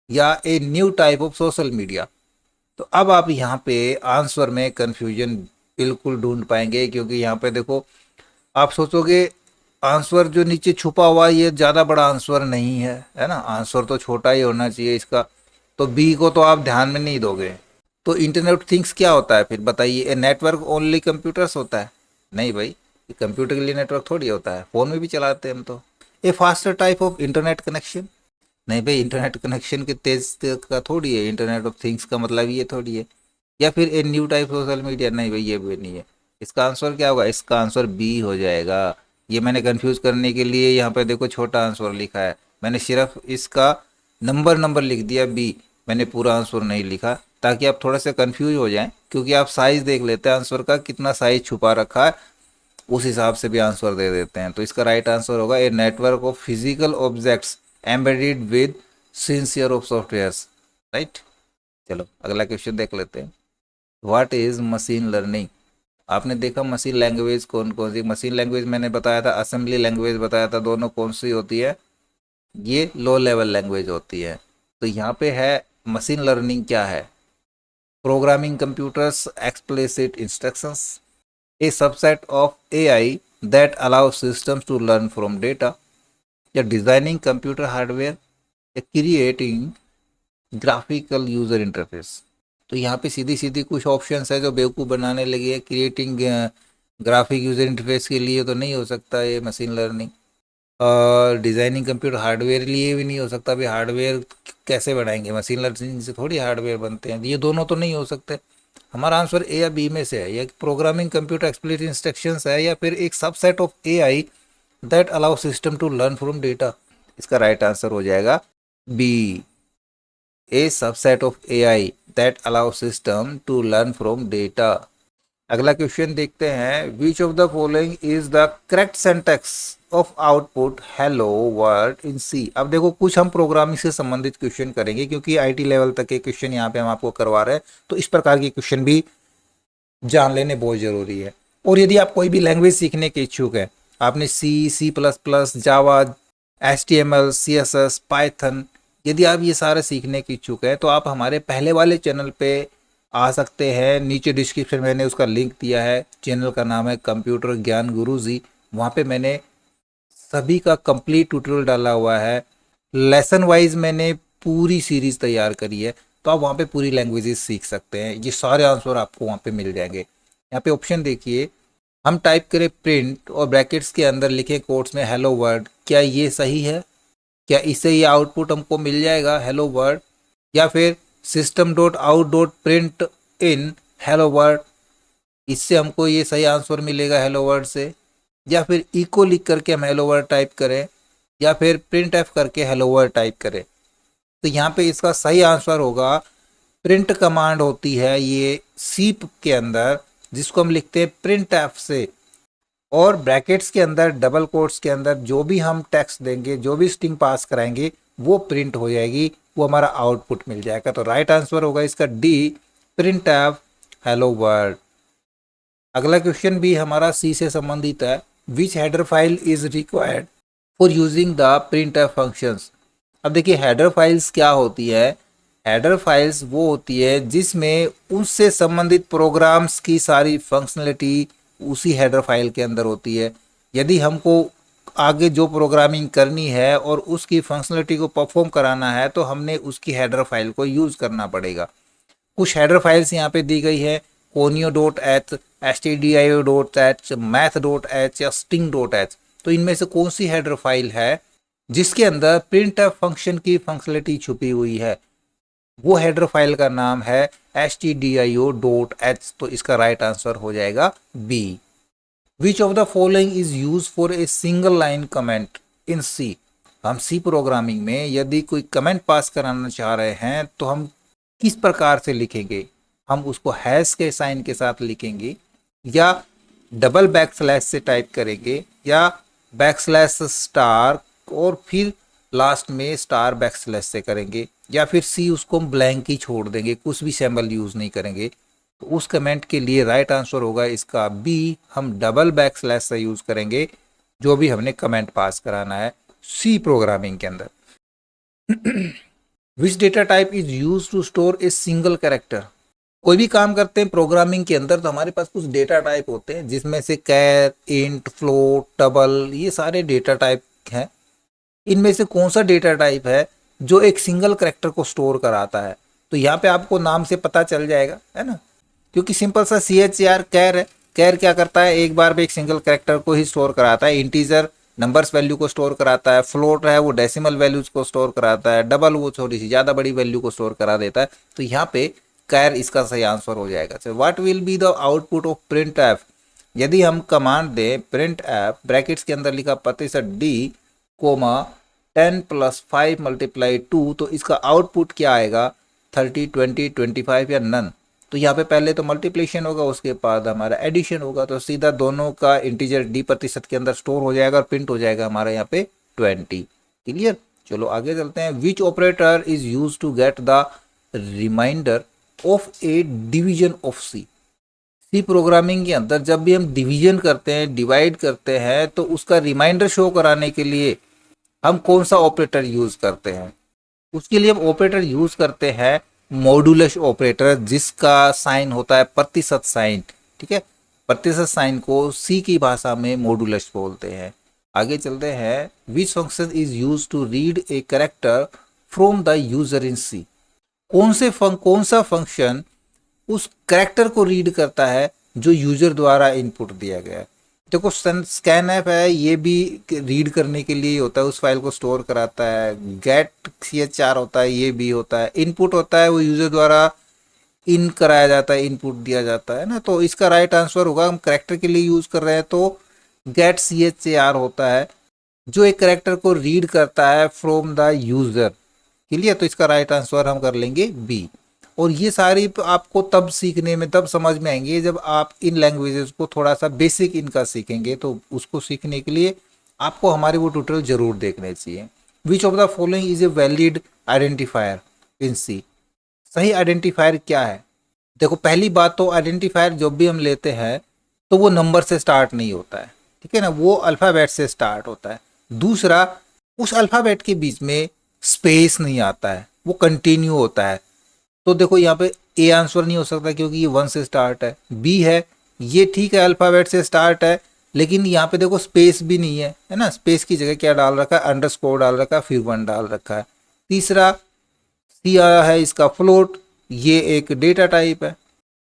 या a new type of social media. तो अब आप यहाँ पे answer में कंफ्यूजन बिल्कुल ढूंढ पाएंगे, क्योंकि यहाँ पे देखो आप सोचोगे आंसर जो नीचे छुपा हुआ ये ज़्यादा बड़ा आंसर नहीं है ना। आंसर तो छोटा ही होना चाहिए इसका। तो बी को तो आप ध्यान में नहीं दोगे। तो इंटरनेट ऑफ थिंग्स क्या होता है फिर बताइए, ए नेटवर्क ओनली कंप्यूटर्स होता है। नहीं भाई, कंप्यूटर के लिए नेटवर्क थोड़ी होता है, फ़ोन में भी चलाते हैं हम तो। A faster type of internet connection. नहीं भाई, इंटरनेट कनेक्शन के तेज का थोड़ी है, इंटरनेट ऑफ थिंग्स का मतलब ये थोड़ी है। या फिर ए न्यू टाइप सोशल मीडिया। नहीं भाई, ये भी नहीं है। इसका आंसर क्या होगा, इसका आंसर बी हो जाएगा। ये मैंने कंफ्यूज करने के लिए यहाँ पे देखो छोटा आंसर लिखा है, मैंने सिर्फ इसका नंबर लिख दिया बी, मैंने पूरा आंसर नहीं लिखा, ताकि आप थोड़ा सा कंफ्यूज हो जाएं। क्योंकि आप साइज देख लेते हैं आंसर का, कितना साइज छुपा रखा है, उस हिसाब से भी आंसर दे देते हैं। तो इसका राइट आंसर होगा a network of physical objects embedded with sensors of softwares. Right. चलो अगला क्वेश्चन देख लेते हैं, व्हाट इज मशीन लर्निंग। आपने देखा मशीन लैंग्वेज कौन कौन सी, मशीन लैंग्वेज मैंने बताया था, असेंबली लैंग्वेज बताया था, दोनों कौन सी होती है, ये लो लेवल लैंग्वेज होती है। तो यहाँ पे है मशीन लर्निंग क्या है, programming computers explicit instructions, A subset of AI that allows systems to learn from data, या designing computer hardware, creating graphical user interface. तो यहाँ पे सीधी सीधी कुछ ऑप्शंस है जो बेवकूफ़ बनाने लगी है। क्रिएटिंग ग्राफिक यूजर इंटरफेस के लिए तो नहीं हो सकता ये मशीन लर्निंग, और डिज़ाइनिंग कंप्यूटर हार्डवेयर लिए भी नहीं हो सकता। अभी हार्डवेयर कैसे बनाएंगे, मशीन लर्निंग से थोड़ी हार्डवेयर बनते हैं, ये दोनों तो नहीं हो सकते। हमारा आंसर ए या बी में से है। ये प्रोग्रामिंग कंप्यूटर एक्सप्लिसिट इंस्ट्रक्शंस है या फिर एक subset of AI that allow system to learn from data. इसका राइट आंसर हो जाएगा B, a subset of AI that allow system to learn from data. अगला क्वेश्चन देखते हैं, which of the following is the correct syntax of output hello world in C. अब देखो कुछ हम प्रोग्रामिंग से संबंधित क्वेश्चन करेंगे क्योंकि आईटी लेवल तक के क्वेश्चन यहाँ पे हम आपको करवा रहे हैं, तो इस प्रकार के क्वेश्चन भी जान लेने बहुत जरूरी है। और यदि आप कोई भी लैंग्वेज सीखने के इच्छुक हैं, आपने सी, सी प्लस प्लस, जावा, HTML, CSS, पाइथन, यदि आप ये सारे सीखने के इच्छुक हैं तो आप हमारे पहले वाले चैनल पे आ सकते हैं। नीचे डिस्क्रिप्शन में मैंने उसका लिंक दिया है। चैनल का नाम है कंप्यूटर ज्ञान गुरुजी। वहाँ पे मैंने सभी का कंप्लीट ट्यूटोरियल डाला हुआ है। लेसन वाइज मैंने पूरी सीरीज तैयार करी है, तो आप वहाँ पे पूरी लैंग्वेजेस सीख सकते हैं। ये सारे आंसर आपको वहाँ पे मिल जाएंगे। यहाँ पे ऑप्शन देखिए, हम टाइप करें प्रिंट और ब्रैकेट्स के अंदर लिखें कोट्स में हेलो वर्ल्ड, क्या ये सही है? क्या इससे ये आउटपुट हमको मिल जाएगा हेलो वर्ल्ड? या फिर system dot out dot print in hello world, इससे हमको ये सही आंसर मिलेगा हेलो वर्ल्ड से? या फिर इको लिख करके हम हेलो वर्ल्ड टाइप करें, या फिर प्रिंट एफ करके हेलो वर्ल्ड टाइप करें? तो यहाँ पे इसका सही आंसर होगा प्रिंट कमांड होती है ये सी के अंदर, जिसको हम लिखते हैं प्रिंट एफ से, और ब्रैकेट्स के अंदर डबल कोट्स के अंदर जो भी हम टेक्स्ट देंगे, जो भी स्ट्रिंग पास कराएंगे वो प्रिंट हो जाएगी, वो हमारा आउटपुट मिल जाएगा। तो राइट आंसर होगा इसका D, print F hello world. अगला क्वेश्चन भी हमारा सी से संबंधित है, विच header file is required for using the print F functions. अब देखिए हेडर फाइल्स क्या होती है। हेडर फाइल्स वो होती है जिसमें उससे संबंधित प्रोग्राम्स की सारी फंक्शनलिटी उसी हेडर फाइल के अंदर होती है। यदि हमको आगे जो प्रोग्रामिंग करनी है और उसकी फंक्शनलिटी को परफॉर्म कराना है तो हमने उसकी हेडर फाइल को यूज़ करना पड़ेगा। कुछ हेडर फाइल्स यहाँ पे दी गई है, conio.h, stdio.h, math.h या sting.h। तो इनमें से कौन सी हेडर फाइल है जिसके अंदर प्रिंट एफ फंक्शन की फंक्शनलिटी छुपी हुई है? वो हेडर फाइल का नाम है stdio.h। तो इसका राइट आंसर हो जाएगा B. Which of the following is use for a single line comment in C. हम सी प्रोग्रामिंग में यदि कोई कमेंट पास कराना चाह रहे हैं तो हम किस प्रकार से लिखेंगे? हम उसको हैश के साइन के साथ लिखेंगे, या डबल बैक स्लैश से टाइप करेंगे, या बैक स्लैश स्टार और फिर लास्ट में स्टार बैक स्लैश से करेंगे, या फिर सी उसको हम ब्लैंक ही छोड़ देंगे, कुछ भी सिंबल यूज़ नहीं करेंगे? तो उस कमेंट के लिए राइट आंसर होगा इसका बी, हम डबल बैक स्लैश से यूज़ करेंगे जो भी हमने कमेंट पास कराना है सी प्रोग्रामिंग के अंदर। Which data type is use to store a single character. कोई भी काम करते हैं प्रोग्रामिंग के अंदर तो हमारे पास कुछ डेटा टाइप होते हैं, जिसमें से कैर, इंट, फ्लोट, डबल, ये सारे डेटा टाइप हैं। इनमें से कौन सा डेटा टाइप है जो एक सिंगल कैरेक्टर को स्टोर कराता है? तो यहाँ पे आपको नाम से पता चल जाएगा, है ना, क्योंकि सिंपल सा CHR कैर है। कैर क्या करता है, एक बार में एक सिंगल कैरेक्टर को ही स्टोर कराता है। इंटीजर नंबर्स वैल्यू को स्टोर कराता है, फ्लोट है वो डेसिमल वैल्यूज को स्टोर कराता है, डबल वो थोड़ी सी ज़्यादा बड़ी वैल्यू को स्टोर करा देता है। तो यहाँ पे कैर इसका सही आंसर हो जाएगा। So what will be the output of print F. यदि हम कमांड दें प्रिंट एफ ब्रैकेट्स के अंदर लिखा %d, 10 + 5 × 2, तो इसका आउटपुट क्या आएगा? 30, 20, 25 या नन। तो यहाँ पे पहले तो मल्टीप्लिकेशन होगा, उसके बाद हमारा एडिशन होगा, तो सीधा दोनों का इंटीजर d% के अंदर स्टोर हो जाएगा और प्रिंट हो जाएगा हमारा यहाँ पे 20। क्लियर? चलो आगे चलते हैं। Which operator is use to get the remainder of a division of C. C programming के अंदर जब भी हम डिवीजन करते हैं, डिवाइड करते हैं, तो उसका रिमाइंडर शो कराने के लिए हम कौन सा ऑपरेटर यूज करते हैं? उसके लिए हम ऑपरेटर यूज करते हैं मॉडुलस ऑपरेटर, जिसका साइन होता है प्रतिशत साइन। ठीक है, प्रतिशत साइन को सी की भाषा में मॉडुलस बोलते हैं। आगे चलते हैं। Which function is use to read a character from the user in C. कौन सा फंक्शन उस कैरेक्टर को रीड करता है जो यूजर द्वारा इनपुट दिया गया है। देखो स्कैन एफ है, ये भी रीड करने के लिए होता है, उस फाइल को स्टोर कराता है। गेट CH4 होता है, ये भी होता है। इनपुट होता है वो यूजर द्वारा इन कराया जाता है, इनपुट दिया जाता है ना। तो इसका राइट आंसर होगा, हम करेक्टर के लिए यूज कर रहे हैं तो गेट CHAR होता है, जो एक करेक्टर को रीड करता है फ्रॉम द यूजर के लिए। तो इसका राइट आंसर हम कर लेंगे बी। और ये सारी आपको तब सीखने में, तब समझ में आएंगे जब आप इन लैंग्वेजेस को थोड़ा सा बेसिक इनका सीखेंगे। तो उसको सीखने के लिए आपको हमारे वो ट्यूटोरियल जरूर देखने चाहिए। Which of the following is a valid identifier in C. सही आइडेंटिफायर क्या है? देखो, पहली बात तो आइडेंटिफायर जब भी हम लेते हैं तो वो नंबर से स्टार्ट नहीं होता है, ठीक है ना, वो अल्फ़ाबेट से स्टार्ट होता है। दूसरा, उस अल्फ़ाबेट के बीच में स्पेस नहीं आता है, वो कंटिन्यू होता है। तो देखो यहाँ पे ए आंसर नहीं हो सकता क्योंकि ये 1 से स्टार्ट है। बी है, ये ठीक है अल्फ़ाबेट से स्टार्ट है, लेकिन यहाँ पे देखो स्पेस भी नहीं है ना। स्पेस की जगह क्या डाल रखा है? अंडरस्कोर डाल रखा है, फिर 1 डाल रखा है। तीसरा, सी आया है इसका फ्लोट, ये एक डेटा टाइप है।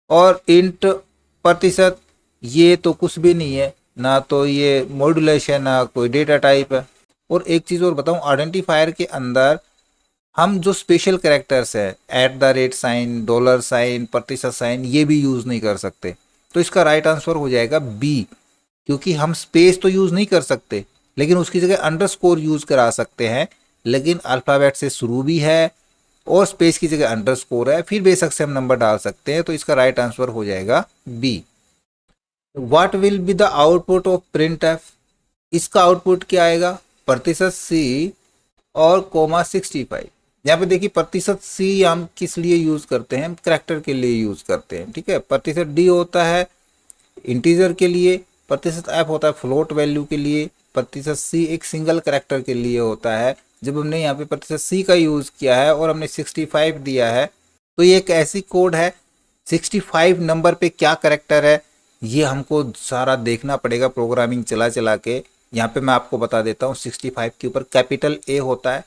और इंट प्रतिशत, ये तो कुछ भी नहीं है, ना तो ये मॉड्यूलेशन ना कोई डेटा टाइप है। और एक चीज़ और बताऊं, आइडेंटिफायर के अंदर हम जो स्पेशल कैरेक्टर्स है, @ साइन, डॉलर साइन, प्रतिशत साइन, ये भी यूज़ नहीं कर सकते। तो इसका राइट आंसर हो जाएगा बी, क्योंकि हम स्पेस तो यूज़ नहीं कर सकते, लेकिन उसकी जगह अंडरस्कोर यूज़ करा सकते हैं। लेकिन अल्फ़ाबेट से शुरू भी है और स्पेस की जगह अंडरस्कोर है, फिर बेशक से हम नंबर डाल सकते हैं। तो इसका राइट आंसर हो जाएगा B. What will be the output of print f. इसका आउटपुट क्या आएगा? प्रतिशत सी और कोमा 65। यहाँ पे देखिए प्रतिशत सी हम किस लिए यूज करते हैं? कैरेक्टर के लिए यूज करते हैं, ठीक है। प्रतिशत डी होता है इंटीजर के लिए, प्रतिशत एफ होता है फ्लोट वैल्यू के लिए, प्रतिशत सी एक सिंगल कैरेक्टर के लिए होता है। जब हमने यहाँ पे प्रतिशत सी का यूज किया है और हमने 65 दिया है, तो ये एक ऐसी कोड है, 65 नंबर पे क्या कैरेक्टर है ये हमको सारा देखना पड़ेगा प्रोग्रामिंग चला चला के। यहाँ पे मैं आपको बता देता हूँ, 65 के ऊपर कैपिटल ए होता है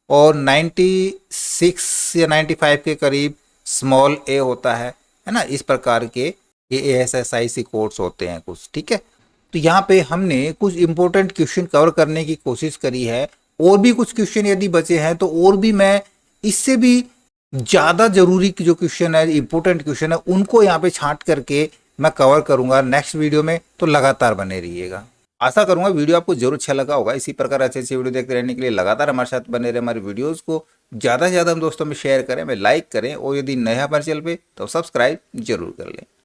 और 96 या 95 के करीब स्मॉल ए होता है ना। इस प्रकार के ये ASSIC कोड्स होते हैं कुछ, ठीक है। तो यहाँ पे हमने कुछ इंपॉर्टेंट क्वेश्चन कवर करने की कोशिश करी है। और भी कुछ क्वेश्चन यदि बचे हैं तो और भी मैं इससे भी ज़्यादा जरूरी जो क्वेश्चन है, इंपॉर्टेंट क्वेश्चन है, उनको यहाँ पे छांट करके मैं कवर करूंगा नेक्स्ट वीडियो में। तो लगातार बने रहिएगा। आशा करूंगा वीडियो आपको जरूर अच्छा लगा होगा। इसी प्रकार अच्छे अच्छे वीडियो देखते रहने के लिए लगातार हमारे साथ बने रहे। हमारे वीडियोस को ज़्यादा से ज़्यादा हम दोस्तों में शेयर करें, लाइक करें, और यदि नया हमारे चैनल पे तो सब्सक्राइब जरूर कर लें।